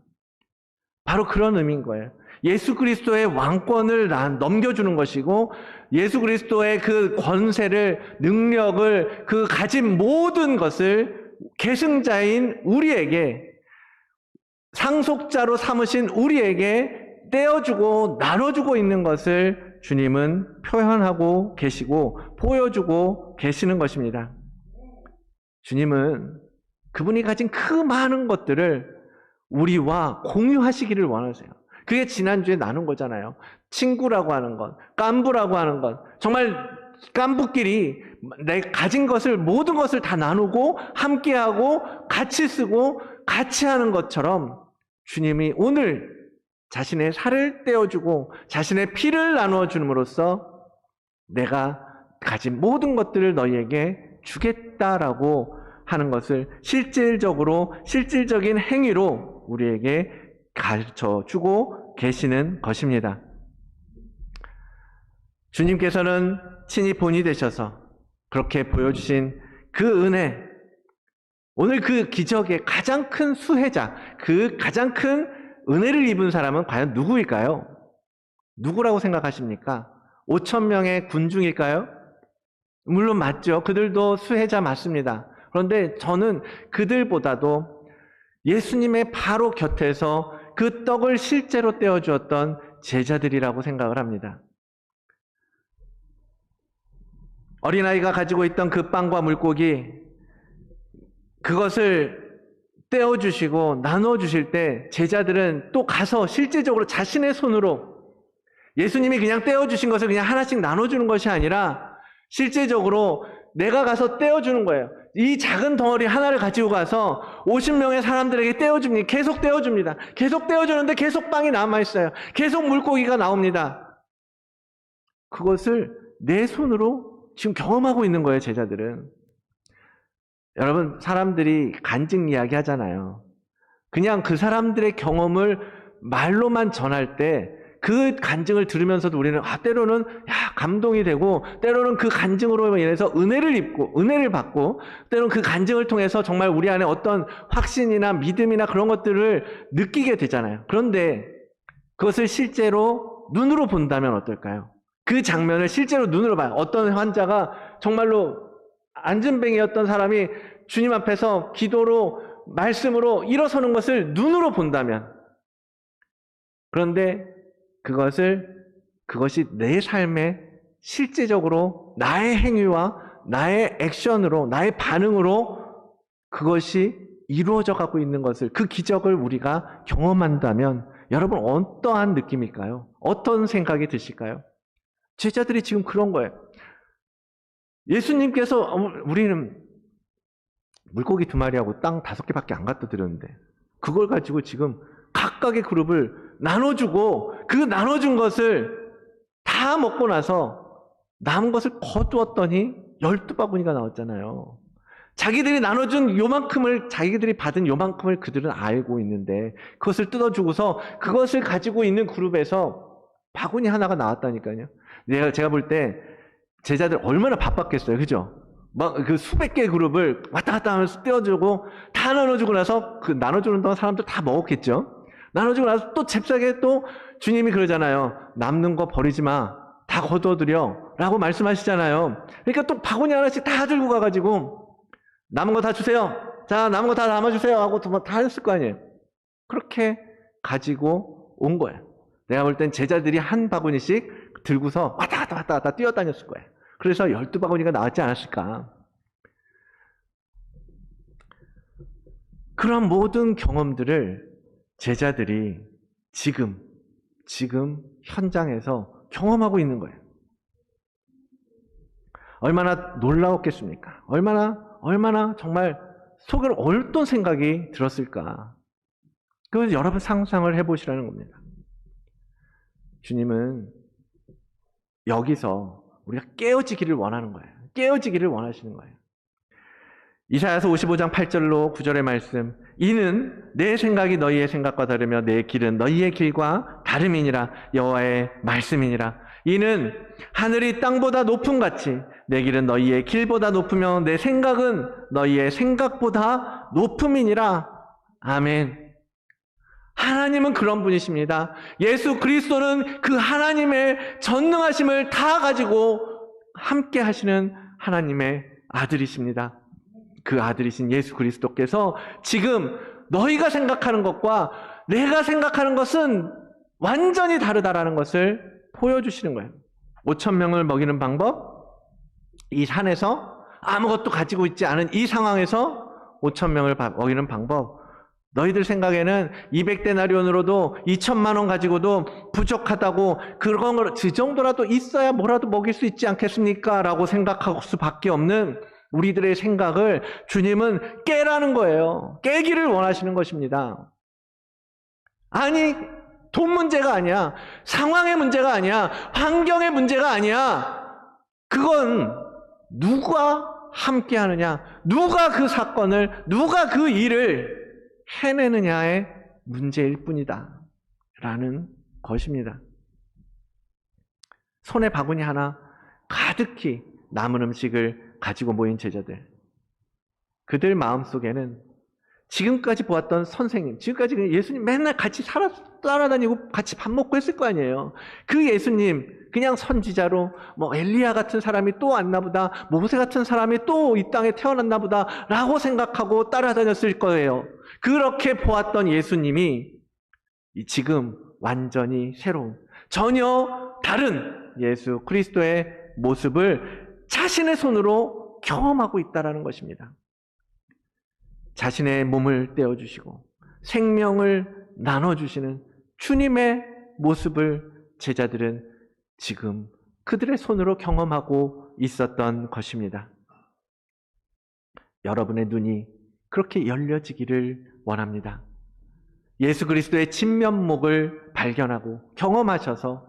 바로 그런 의미인 거예요. 예수 그리스도의 왕권을 넘겨주는 것이고, 예수 그리스도의 그 권세를, 능력을, 그 가진 모든 것을 계승자인 우리에게, 상속자로 삼으신 우리에게 떼어주고 나눠주고 있는 것을 주님은 표현하고 계시고 보여주고 계시는 것입니다. 주님은 그분이 가진 그 많은 것들을 우리와 공유하시기를 원하세요. 그게 지난주에 나눈 거잖아요. 친구라고 하는 것, 깐부라고 하는 것, 정말 깐부끼리 내 가진 것을, 모든 것을 다 나누고 함께하고 같이 쓰고 같이 하는 것처럼 주님이 오늘 자신의 살을 떼어주고 자신의 피를 나누어 주님으로써 내가 가진 모든 것들을 너희에게 주겠다라고 하는 것을 실질적인 행위로 우리에게 가르쳐 주고 계시는 것입니다. 주님께서는 친히 본이 되셔서 그렇게 보여주신 그 은혜, 오늘 그 기적의 가장 큰 수혜자, 그 가장 큰 은혜를 입은 사람은 과연 누구일까요? 누구라고 생각하십니까? 5,000명의 군중일까요? 물론 맞죠. 그들도 수혜자 맞습니다. 그런데 저는 그들보다도 예수님의 바로 곁에서 그 떡을 실제로 떼어주었던 제자들이라고 생각을 합니다. 어린아이가 가지고 있던 그 빵과 물고기, 그것을 떼어주시고 나눠주실 때 제자들은 또 가서 실질적으로 자신의 손으로, 예수님이 그냥 떼어주신 것을 그냥 하나씩 나눠주는 것이 아니라 실제적으로 내가 가서 떼어주는 거예요. 이 작은 덩어리 하나를 가지고 가서 50명의 사람들에게 떼어줍니다. 계속 떼어줍니다. 계속 떼어주는데 계속 빵이 남아있어요. 계속 물고기가 나옵니다. 그것을 내 손으로 지금 경험하고 있는 거예요, 제자들은. 여러분, 사람들이 간증 이야기 하잖아요. 그냥 그 사람들의 경험을 말로만 전할 때 그 간증을 들으면서도 우리는 때로는 감동이 되고, 때로는 그 간증으로 인해서 은혜를 받고, 때로는 그 간증을 통해서 정말 우리 안에 어떤 확신이나 믿음이나 그런 것들을 느끼게 되잖아요. 그런데 그것을 실제로 눈으로 본다면 어떨까요? 그 장면을 실제로 눈으로 봐요. 어떤 환자가 정말로 안진뱅이였던 사람이 주님 앞에서 기도로, 말씀으로 일어서는 것을 눈으로 본다면, 그런데 그것이 내 삶에 실제적으로 나의 행위와 나의 액션으로, 나의 반응으로 그것이 이루어져 가고 있는 것을, 그 기적을 우리가 경험한다면 여러분 어떠한 느낌일까요? 어떤 생각이 드실까요? 제자들이 지금 그런 거예요. 예수님께서 우리는 물고기 2마리하고 땅 5개밖에 안 갖다 드렸는데 그걸 가지고 지금 각각의 그룹을 나눠주고, 그 나눠준 것을 다 먹고 나서 남은 것을 거두었더니 12바구니가 나왔잖아요. 자기들이 나눠준 요만큼을, 자기들이 받은 요만큼을 그들은 알고 있는데 그것을 뜯어주고서 그것을 가지고 있는 그룹에서 바구니 하나가 나왔다니까요. 제가 볼 때 제자들 얼마나 바빴겠어요. 그죠? 막 그 수백 개의 그룹을 왔다 갔다 하면서 떼어주고 다 나눠주고 나서 그 나눠주는 동안 사람들 다 먹었겠죠? 나눠주고 나서 또 잽싸게 또 주님이 그러잖아요. 남는 거 버리지 마. 다 거둬들여. 라고 말씀하시잖아요. 그러니까 또 바구니 하나씩 다 들고 가가지고 남은 거 다 주세요. 자, 남은 거 다 담아주세요. 하고 다 했을 거 아니에요. 그렇게 가지고 온 거예요. 내가 볼 땐 제자들이 한 바구니씩 들고서 왔다 갔다 뛰어다녔을 거예요. 그래서 12바구니가 나왔지 않았을까. 그런 모든 경험들을 제자들이 지금 현장에서 경험하고 있는 거예요. 얼마나 놀라웠겠습니까? 얼마나 정말 속에 어떤 생각이 들었을까? 그래서 여러분 상상을 해보시라는 겁니다. 주님은 여기서 우리가 깨어지기를 원하는 거예요. 깨어지기를 원하시는 거예요. 이사야서 55장 8절로 9절의 말씀, 이는 내 생각이 너희의 생각과 다르며 내 길은 너희의 길과 다름이니라. 여호와의 말씀이니라. 이는 하늘이 땅보다 높음 같이 내 길은 너희의 길보다 높으며 내 생각은 너희의 생각보다 높음이니라. 아멘. 하나님은 그런 분이십니다. 예수 그리스도는 그 하나님의 전능하심을 다 가지고 함께 하시는 하나님의 아들이십니다. 그 아들이신 예수 그리스도께서 지금 너희가 생각하는 것과 내가 생각하는 것은 완전히 다르다라는 것을 보여주시는 거예요. 5,000명을 먹이는 방법, 이 산에서 아무것도 가지고 있지 않은 이 상황에서 5,000명을 먹이는 방법, 너희들 생각에는 200데나리온으로도 2,000만 원 가지고도 부족하다고, 그런 걸 그 정도라도 있어야 뭐라도 먹일 수 있지 않겠습니까? 라고 생각할 수밖에 없는 우리들의 생각을 주님은 깨라는 거예요. 깨기를 원하시는 것입니다. 아니, 돈 문제가 아니야. 상황의 문제가 아니야. 환경의 문제가 아니야. 그건 누가 함께 하느냐, 누가 그 사건을, 누가 그 일을 해내느냐의 문제일 뿐이다 라는 것입니다. 손에 바구니 하나 가득히 남은 음식을 가지고 모인 제자들, 그들 마음속에는 지금까지 보았던 선생님, 지금까지 예수님 맨날 같이 따라다니고 같이 밥 먹고 했을 거 아니에요. 그 예수님 그냥 선지자로 엘리야 같은 사람이 또 왔나 보다, 모세 같은 사람이 또 이 땅에 태어났나 보다 라고 생각하고 따라다녔을 거예요. 그렇게 보았던 예수님이 지금 완전히 새로운, 전혀 다른 예수 그리스도의 모습을 자신의 손으로 경험하고 있다는 것입니다. 자신의 몸을 떼어주시고 생명을 나눠주시는 주님의 모습을 제자들은 지금 그들의 손으로 경험하고 있었던 것입니다. 여러분의 눈이 그렇게 열려지기를 원합니다. 예수 그리스도의 진면목을 발견하고 경험하셔서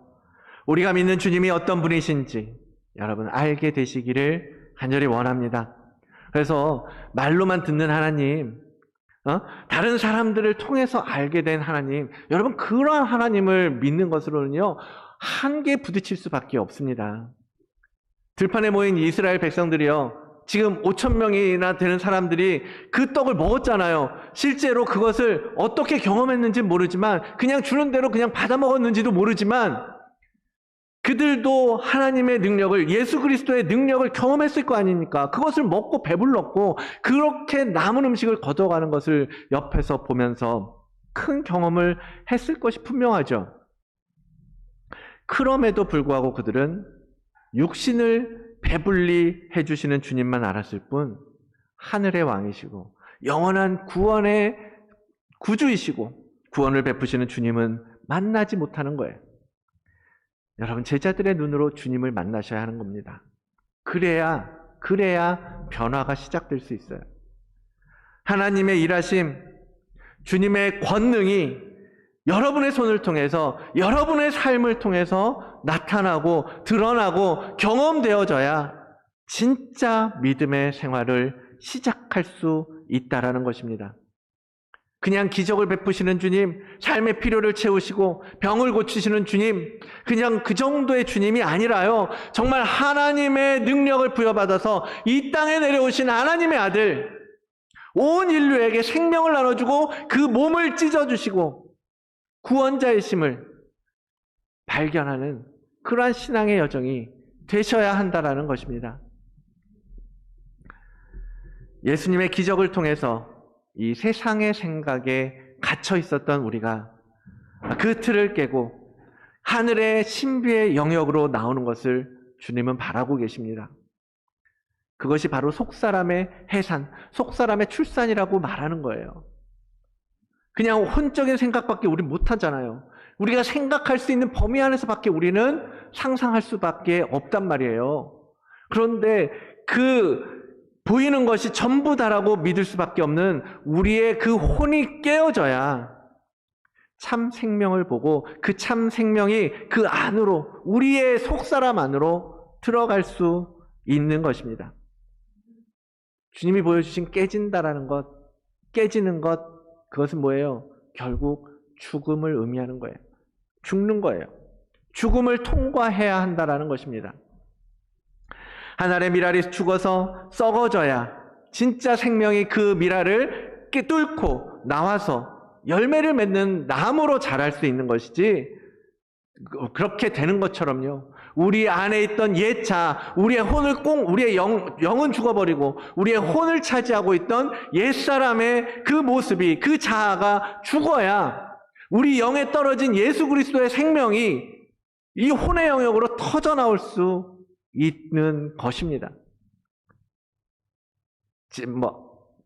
우리가 믿는 주님이 어떤 분이신지 여러분 알게 되시기를 간절히 원합니다. 그래서 말로만 듣는 하나님, 다른 사람들을 통해서 알게 된 하나님, 여러분 그러한 하나님을 믿는 것으로는요 한계에 부딪힐 수밖에 없습니다. 들판에 모인 이스라엘 백성들이요, 지금 5천 명이나 되는 사람들이 그 떡을 먹었잖아요. 실제로 그것을 어떻게 경험했는지 모르지만, 그냥 주는 대로 그냥 받아 먹었는지도 모르지만, 그들도 하나님의 능력을, 예수 그리스도의 능력을 경험했을 거 아닙니까? 그것을 먹고 배불렀고 그렇게 남은 음식을 거둬가는 것을 옆에서 보면서 큰 경험을 했을 것이 분명하죠. 그럼에도 불구하고 그들은 육신을 배불리 해주시는 주님만 알았을 뿐, 하늘의 왕이시고 영원한 구원의 구주이시고 구원을 베푸시는 주님은 만나지 못하는 거예요. 여러분, 제자들의 눈으로 주님을 만나셔야 하는 겁니다. 그래야 변화가 시작될 수 있어요. 하나님의 일하심, 주님의 권능이 여러분의 손을 통해서, 여러분의 삶을 통해서 나타나고 드러나고 경험되어져야 진짜 믿음의 생활을 시작할 수 있다라는 것입니다. 그냥 기적을 베푸시는 주님, 삶의 필요를 채우시고 병을 고치시는 주님, 그냥 그 정도의 주님이 아니라요, 정말 하나님의 능력을 부여받아서 이 땅에 내려오신 하나님의 아들, 온 인류에게 생명을 나눠주고 그 몸을 찢어주시고 구원자의 심을 발견하는 그러한 신앙의 여정이 되셔야 한다라는 것입니다. 예수님의 기적을 통해서 이 세상의 생각에 갇혀 있었던 우리가 그 틀을 깨고 하늘의 신비의 영역으로 나오는 것을 주님은 바라고 계십니다. 그것이 바로 속사람의 해산, 속사람의 출산이라고 말하는 거예요. 그냥 혼적인 생각밖에 우리 못하잖아요. 우리가 생각할 수 있는 범위 안에서밖에 우리는 상상할 수밖에 없단 말이에요. 그런데 그 보이는 것이 전부 다라고 믿을 수밖에 없는 우리의 그 혼이 깨어져야 참 생명을 보고 그 참 생명이 그 안으로, 우리의 속사람 안으로 들어갈 수 있는 것입니다. 주님이 보여주신 깨진다라는 것, 깨지는 것, 그것은 뭐예요? 결국 죽음을 의미하는 거예요. 죽는 거예요. 죽음을 통과해야 한다라는 것입니다. 한 알의 미랄이 죽어서 썩어져야 진짜 생명이 그 미랄을 뚫고 나와서 열매를 맺는 나무로 자랄 수 있는 것이지, 그렇게 되는 것처럼요, 우리 안에 있던 옛 자, 우리의 혼을 우리의 영은 죽어버리고 우리의 혼을 차지하고 있던 옛사람의 그 모습이, 그 자아가 죽어야 우리 영에 떨어진 예수 그리스도의 생명이 이 혼의 영역으로 터져 나올 수 있는 것입니다.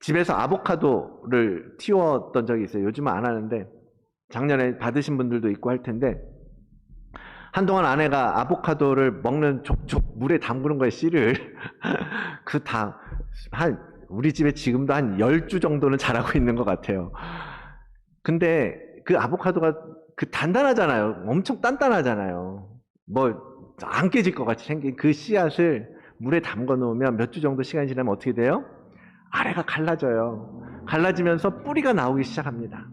집에서 아보카도를 틔웠던 적이 있어요. 요즘은 안 하는데 작년에 받으신 분들도 있고 할 텐데, 한동안 아내가 아보카도를 먹는 족족 물에 담그는 거예요, 씨를. 우리 집에 지금도 한 10주 정도는 자라고 있는 것 같아요. 근데 그 아보카도가 단단하잖아요. 엄청 단단하잖아요. 안 깨질 것 같이 생긴 그 씨앗을 물에 담궈 놓으면 몇 주 정도 시간이 지나면 어떻게 돼요? 아래가 갈라져요. 갈라지면서 뿌리가 나오기 시작합니다.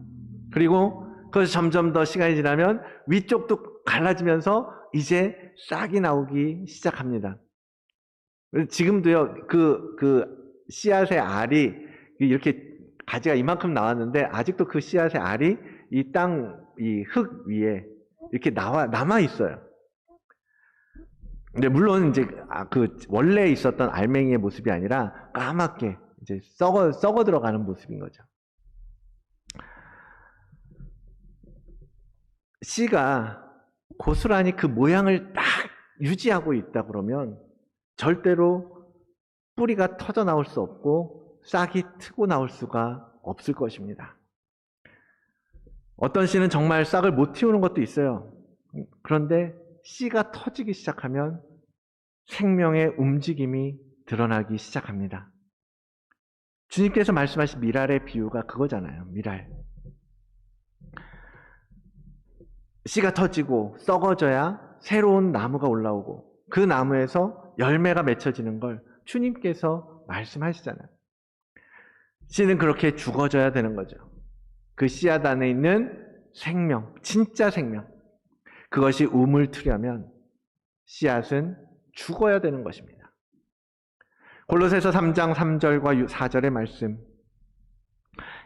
그리고 그래서 점점 더 시간이 지나면 위쪽도 갈라지면서 이제 싹이 나오기 시작합니다. 지금도요, 그 씨앗의 알이 이렇게 가지가 이만큼 나왔는데 아직도 그 씨앗의 알이 이 흙 위에 이렇게 남아 있어요. 근데 물론 이제 그 원래 있었던 알맹이의 모습이 아니라 까맣게 이제 썩어 들어가는 모습인 거죠. 씨가 고스란히 그 모양을 딱 유지하고 있다 그러면 절대로 뿌리가 터져 나올 수 없고 싹이 트고 나올 수가 없을 것입니다. 어떤 씨는 정말 싹을 못 틔우는 것도 있어요. 그런데 씨가 터지기 시작하면 생명의 움직임이 드러나기 시작합니다. 주님께서 말씀하신 미랄의 비유가 그거잖아요. 미랄. 씨가 터지고 썩어져야 새로운 나무가 올라오고 그 나무에서 열매가 맺혀지는 걸 주님께서 말씀하시잖아요. 씨는 그렇게 죽어져야 되는 거죠. 그 씨앗 안에 있는 생명, 진짜 생명, 그것이 우물트려면 씨앗은 죽어야 되는 것입니다. 골로새서 3장 3절과 4절의 말씀,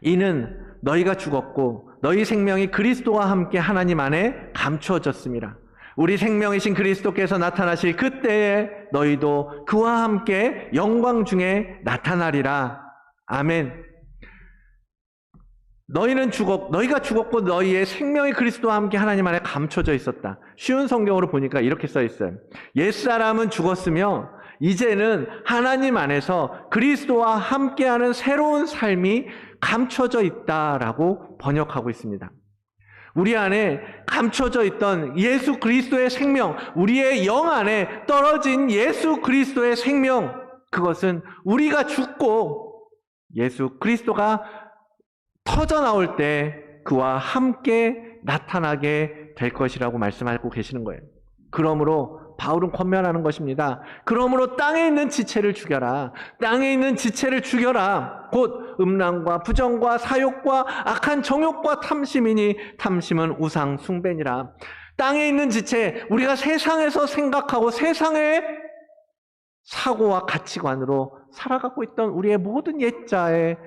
이는 너희가 죽었고 너희 생명이 그리스도와 함께 하나님 안에 감추어졌습니다. 우리 생명이신 그리스도께서 나타나실 그때에 너희도 그와 함께 영광 중에 나타나리라. 아멘. 너희가 죽었고 너희의 생명이 그리스도와 함께 하나님 안에 감춰져 있었다. 쉬운 성경으로 보니까 이렇게 써 있어요. 옛사람은 죽었으며 이제는 하나님 안에서 그리스도와 함께하는 새로운 삶이 감춰져 있다라고 번역하고 있습니다. 우리 안에 감춰져 있던 예수 그리스도의 생명, 우리의 영 안에 떨어진 예수 그리스도의 생명, 그것은 우리가 죽고 예수 그리스도가 터져 나올 때 그와 함께 나타나게 될 것이라고 말씀하고 계시는 거예요. 그러므로 바울은 권면하는 것입니다. 그러므로 땅에 있는 지체를 죽여라. 땅에 있는 지체를 죽여라. 곧 음란과 부정과 사욕과 악한 정욕과 탐심이니 탐심은 우상 숭배니라. 땅에 있는 지체, 우리가 세상에서 생각하고 세상의 사고와 가치관으로 살아가고 있던 우리의 모든 옛자의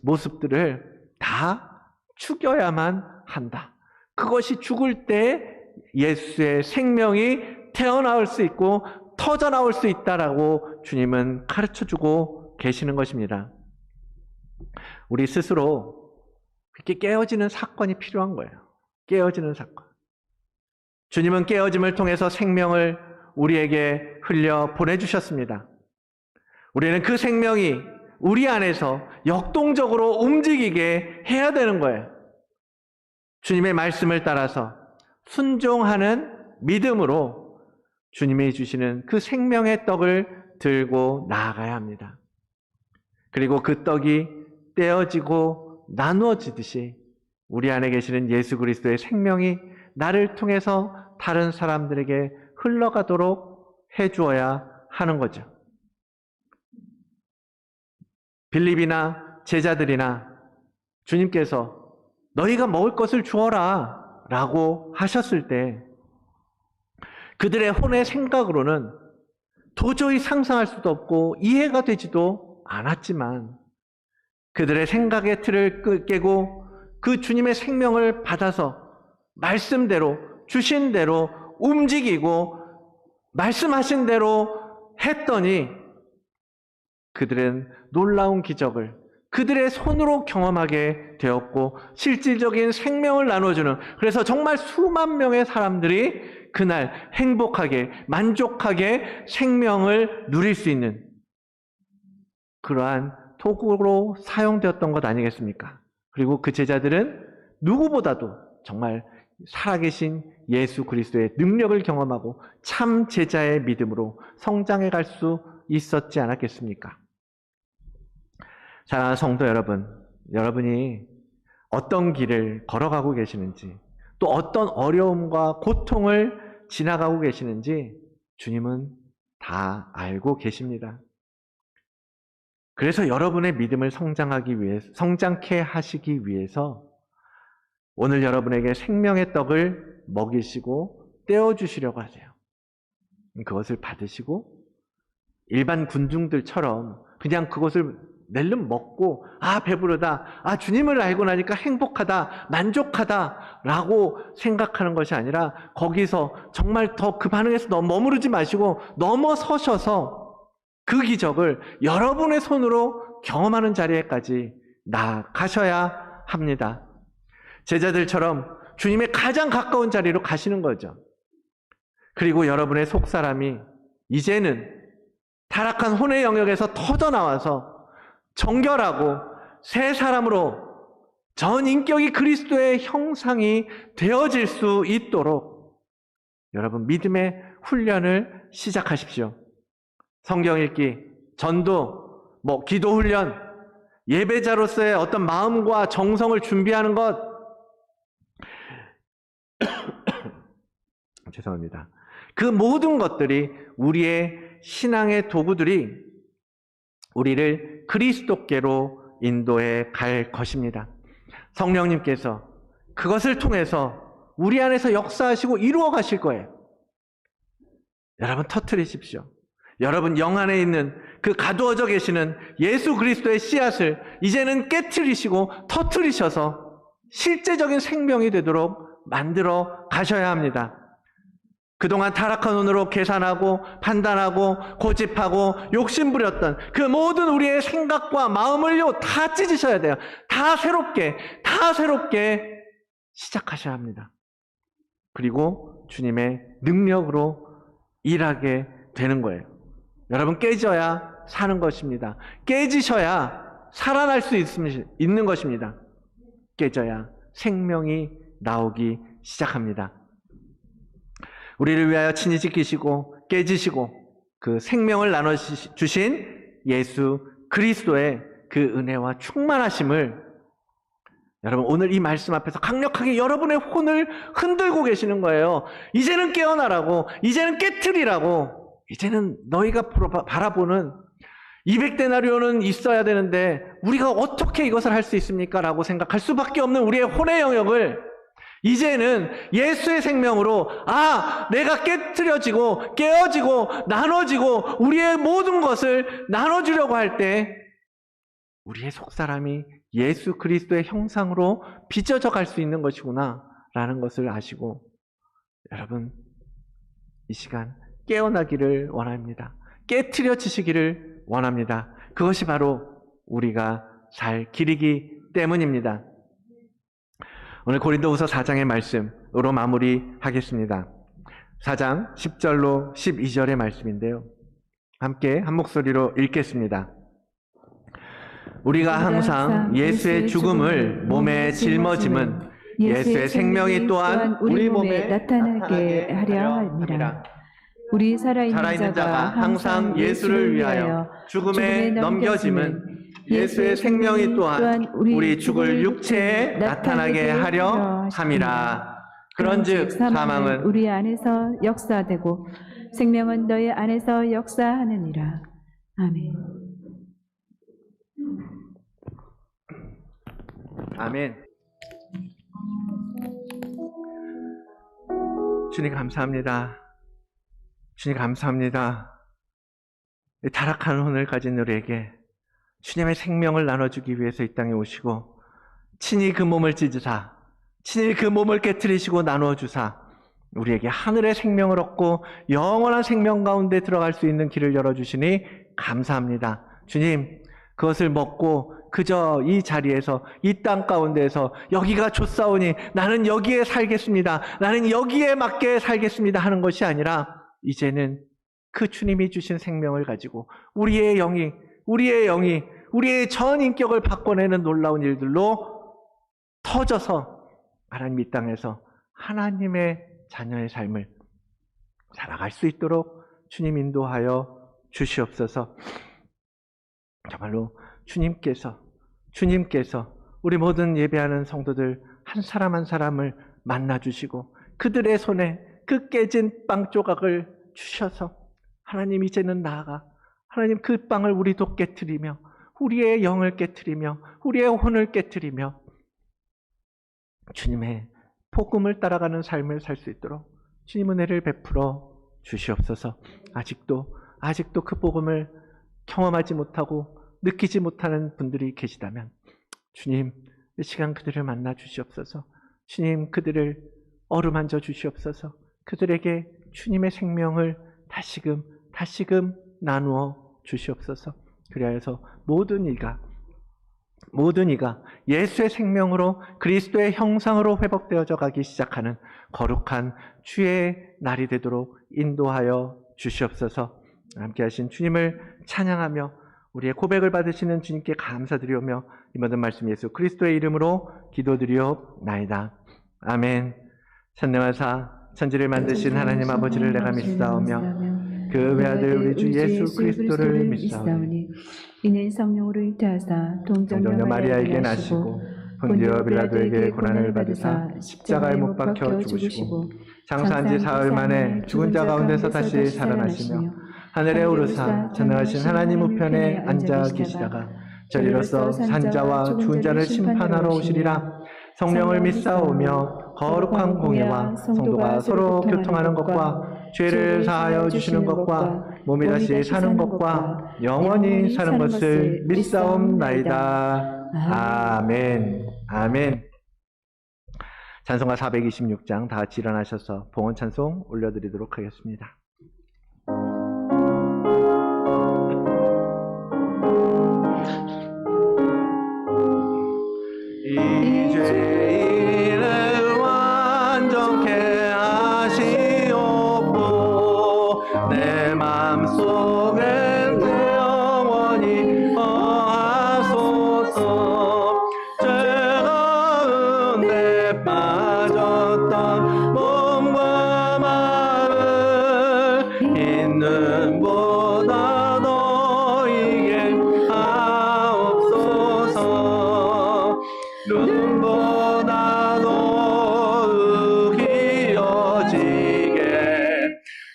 모습들을 다 죽여야만 한다. 그것이 죽을 때 예수의 생명이 태어나올 수 있고 터져 나올 수 있다라고 주님은 가르쳐주고 계시는 것입니다. 우리 스스로 그렇게 깨어지는 사건이 필요한 거예요. 깨어지는 사건. 주님은 깨어짐을 통해서 생명을 우리에게 흘려 보내주셨습니다. 우리는 그 생명이 우리 안에서 역동적으로 움직이게 해야 되는 거예요. 주님의 말씀을 따라서 순종하는 믿음으로 주님이 주시는 그 생명의 떡을 들고 나아가야 합니다. 그리고 그 떡이 떼어지고 나누어지듯이 우리 안에 계시는 예수 그리스도의 생명이 나를 통해서 다른 사람들에게 흘러가도록 해주어야 하는 거죠. 빌립이나 제자들이나 주님께서 너희가 먹을 것을 주어라 라고 하셨을 때 그들의 혼의 생각으로는 도저히 상상할 수도 없고 이해가 되지도 않았지만 그들의 생각의 틀을 깨고 그 주님의 생명을 받아서 말씀대로 주신 대로 움직이고 말씀하신 대로 했더니 그들은 놀라운 기적을 그들의 손으로 경험하게 되었고 실질적인 생명을 나눠주는, 그래서 정말 수만 명의 사람들이 그날 행복하게 만족하게 생명을 누릴 수 있는 그러한 도구로 사용되었던 것 아니겠습니까? 그리고 그 제자들은 누구보다도 정말 살아계신 예수 그리스도의 능력을 경험하고 참 제자의 믿음으로 성장해 갈 수 있었지 않았겠습니까? 사랑하는 성도 여러분, 여러분이 어떤 길을 걸어가고 계시는지 또 어떤 어려움과 고통을 지나가고 계시는지 주님은 다 알고 계십니다. 그래서 여러분의 믿음을 성장케 하시기 위해서 오늘 여러분에게 생명의 떡을 먹이시고 떼어주시려고 하세요. 그것을 받으시고 일반 군중들처럼 그냥 그것을 낼름 먹고 배부르다, 주님을 알고 나니까 행복하다, 만족하다 라고 생각하는 것이 아니라 거기서 정말 더 그 반응에서 머무르지 마시고 넘어서셔서 그 기적을 여러분의 손으로 경험하는 자리에까지 나아가셔야 합니다. 제자들처럼 주님의 가장 가까운 자리로 가시는 거죠. 그리고 여러분의 속사람이 이제는 타락한 혼의 영역에서 터져나와서 정결하고 새 사람으로 전 인격이 그리스도의 형상이 되어질 수 있도록 여러분 믿음의 훈련을 시작하십시오. 성경 읽기, 전도, 기도 훈련, 예배자로서의 어떤 마음과 정성을 준비하는 것 죄송합니다. 그 모든 것들이 우리의 신앙의 도구들이 우리를 그리스도께로 인도해 갈 것입니다. 성령님께서 그것을 통해서 우리 안에서 역사하시고 이루어 가실 거예요. 여러분 터뜨리십시오. 여러분 영 안에 있는 그 가두어져 계시는 예수 그리스도의 씨앗을 이제는 깨트리시고 터뜨리셔서 실제적인 생명이 되도록 만들어 가셔야 합니다. 그동안 타락한 눈으로 계산하고 판단하고 고집하고 욕심부렸던 그 모든 우리의 생각과 마음을요 다 찢으셔야 돼요. 다 새롭게 시작하셔야 합니다. 그리고 주님의 능력으로 일하게 되는 거예요. 여러분 깨져야 사는 것입니다. 깨지셔야 살아날 수 있는 것입니다. 깨져야 생명이 나오기 시작합니다. 우리를 위하여 친히 지키시고 깨지시고 그 생명을 나눠주신 예수 그리스도의 그 은혜와 충만하심을 여러분 오늘 이 말씀 앞에서 강력하게 여러분의 혼을 흔들고 계시는 거예요. 이제는 깨어나라고, 이제는 깨트리라고, 이제는 너희가 바라보는 200데나리온은 있어야 되는데 우리가 어떻게 이것을 할 수 있습니까? 라고 생각할 수밖에 없는 우리의 혼의 영역을 이제는 예수의 생명으로 내가 깨트려지고 깨어지고 나눠지고 우리의 모든 것을 나눠주려고 할 때 우리의 속사람이 예수 그리스도의 형상으로 빚어져 갈 수 있는 것이구나 라는 것을 아시고 여러분 이 시간 깨어나기를 원합니다. 깨트려지시기를 원합니다. 그것이 바로 우리가 살 길이기 때문입니다. 오늘 고린도후서 4장의 말씀으로 마무리하겠습니다. 4장 10절로 12절의 말씀인데요. 함께 한 목소리로 읽겠습니다. 우리가 항상 예수의 죽음을 몸에 짊어짐은 예수의 생명이 또한 우리 몸에 나타나게 하려 함이라. 우리 살아있는 자가 항상 예수를 위하여 죽음에 넘겨짐은 예수의 생명이 또한 우리 죽을 육체에 나타나게 하려 함이라. 그런즉 사망은 우리 안에서 역사되고 생명은 너희 안에서 역사하느니라. 아멘. 아멘. 주님 감사합니다. 주님 감사합니다. 타락한 혼을 가진 우리에게 주님의 생명을 나눠주기 위해서 이 땅에 오시고 친히 그 몸을 찢으사 친히 그 몸을 깨트리시고 나누어 주사 우리에게 하늘의 생명을 얻고 영원한 생명 가운데 들어갈 수 있는 길을 열어주시니 감사합니다. 주님 그것을 먹고 그저 이 자리에서 이 땅 가운데에서 여기가 좋사오니 나는 여기에 살겠습니다. 나는 여기에 맞게 살겠습니다 하는 것이 아니라 이제는 그 주님이 주신 생명을 가지고 우리의 영이 우리의 전 인격을 바꿔내는 놀라운 일들로 터져서 하나님 이 땅에서 하나님의 자녀의 삶을 살아갈 수 있도록 주님 인도하여 주시옵소서. 정말로 주님께서 우리 모든 예배하는 성도들 한 사람 한 사람을 만나주시고 그들의 손에 그 깨진 빵 조각을 주셔서 하나님 이제는 나아가 하나님 그 빵을 우리도 깨트리며 우리의 영을 깨트리며 우리의 혼을 깨트리며 주님의 복음을 따라가는 삶을 살 수 있도록 주님 은혜를 베풀어 주시옵소서. 아직도 그 복음을 경험하지 못하고 느끼지 못하는 분들이 계시다면 주님 이 시간 그들을 만나 주시옵소서. 주님 그들을 어루만져 주시옵소서. 그들에게 주님의 생명을 다시금 나누어 주시옵소서. 그리하여서 모든 이가 예수의 생명으로 그리스도의 형상으로 회복되어져 가기 시작하는 거룩한 주의 날이 되도록 인도하여 주시옵소서. 함께 하신 주님을 찬양하며 우리의 고백을 받으시는 주님께 감사드리오며 이 모든 말씀 예수 그리스도의 이름으로 기도드리옵나이다. 아멘. 천능하사 천지를 만드신 하나님 아버지를 내가 믿사오며 그 외아들 우리 주 예수 그리스도를 믿사오니 이는 성령으로 잉태하사 동정녀 마리아에게 나시고 본디오 빌라도에게 고난을 받으사 십자가에 못 박혀 죽으시고 장사한 지 사흘 만에 죽은 자 가운데서 다시 살아나시며 하늘에 오르사 전능하신 하나님 우편에 앉아 계시다가 저리로서 산자와 죽은 자를 심판하러 오시리라. 성령을 믿사오며 거룩한 공예와 성도가 서로 교통하는 것과 죄를 사하여 주시는 것과 몸이 다시 사는 것과 영원히 사는 것을 믿사옵나이다. 아멘. 아멘. 찬송가 426장 다 같이 일어나셔서 봉헌 찬송 올려드리도록 하겠습니다. 이 죄인을 완전케 하시옵고 내 맘속엔 영원히 거하소서. 죄 가운데 빠졌던 몸과 마음을 있는 보다 너에게 하옵소서. 눈보다 더욱 이어지게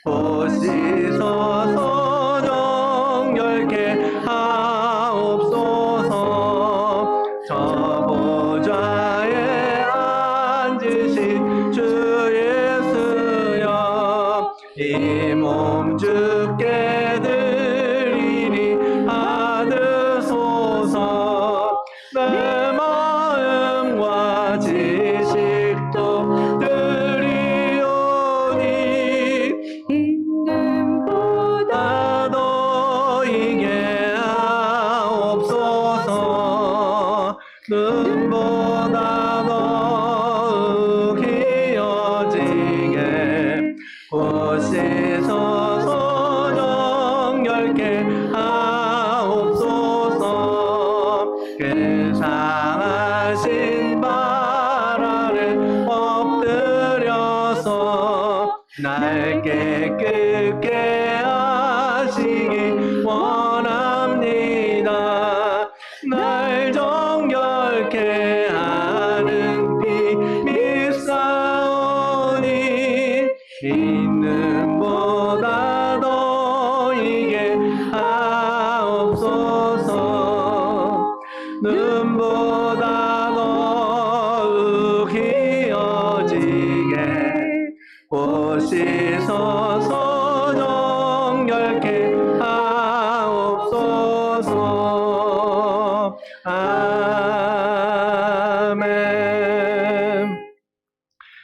보시소서. 정결케 하옵소서. 저 보좌에 앉으신 주 예수여, 이 몸 주께 드리니 받으소서. 내 마음과 지식도 드리오니 있는 보다 너에게 하옵소서. 눈보다 더욱 이어지게 보시소서. 정결케 하옵소서. 그 상하신 발 아래 엎드려서 날 깨끗게 하시기 원합니다. 날 정결케 하는 피 믿사오니 있는 보다 너에게 하옵소서. 눈보다 더욱 이어지게 보시소서. 정결케 하옵소서. 아멘.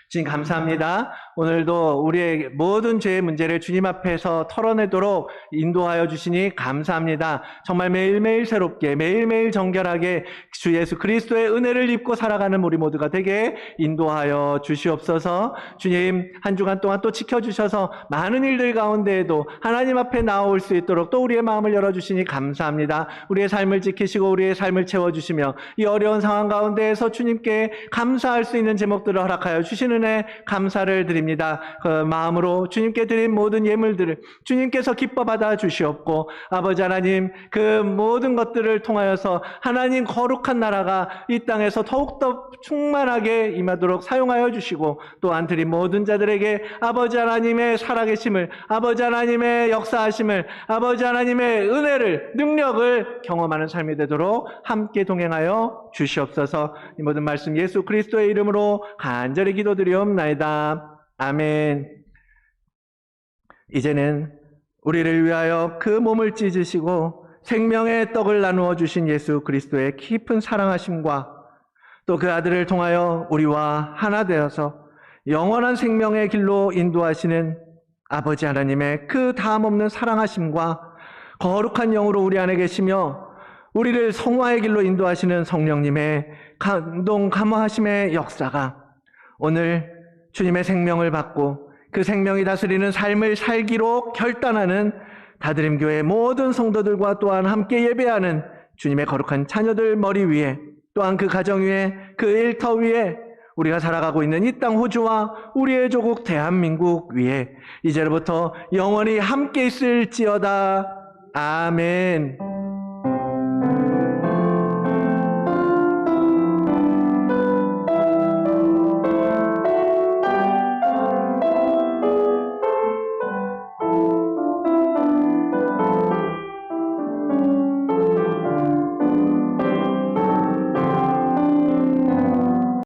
주님 감사합니다. 오늘도 우리의 모든 죄의 문제를 주님 앞에서 털어내도록 인도하여 주시니 감사합니다. 정말 매일매일 새롭게 매일매일 정결하게 주 예수 그리스도의 은혜를 입고 살아가는 우리 모두가 되게 인도하여 주시옵소서. 주님 한 주간 동안 또 지켜주셔서 많은 일들 가운데에도 하나님 앞에 나올 수 있도록 또 우리의 마음을 열어주시니 감사합니다. 우리의 삶을 지키시고 우리의 삶을 채워주시며 이 어려운 상황 가운데에서 주님께 감사할 수 있는 제목들을 허락하여 주시는 은혜 감사를 드립니다. 그 마음으로 주님께 드린 모든 예물들을 주님께서 기뻐 받아 주시옵고, 아버지 하나님 그 모든 것들을 통하여서 하나님 거룩한 나라가 이 땅에서 더욱더 충만하게 임하도록 사용하여 주시고, 또한 드린 모든 자들에게 아버지 하나님의 살아계심을, 아버지 하나님의 역사하심을, 아버지 하나님의 은혜를, 능력을 경험하는 삶이 되도록 함께 동행하여 주시옵소서. 이 모든 말씀 예수 그리스도의 이름으로 간절히 기도드리옵나이다. 아멘. 이제는 우리를 위하여 그 몸을 찢으시고 생명의 떡을 나누어 주신 예수 그리스도의 깊은 사랑하심과 또 그 아들을 통하여 우리와 하나 되어서 영원한 생명의 길로 인도하시는 아버지 하나님의 그 다함없는 사랑하심과 거룩한 영으로 우리 안에 계시며 우리를 성화의 길로 인도하시는 성령님의 감동 감화하심의 역사가 오늘 주님의 생명을 받고 그 생명이 다스리는 삶을 살기로 결단하는 다드림교회 모든 성도들과 또한 함께 예배하는 주님의 거룩한 자녀들 머리 위에, 또한 그 가정 위에, 그 일터 위에, 우리가 살아가고 있는 이 땅 호주와 우리의 조국 대한민국 위에 이제로부터 영원히 함께 있을지어다. 아멘.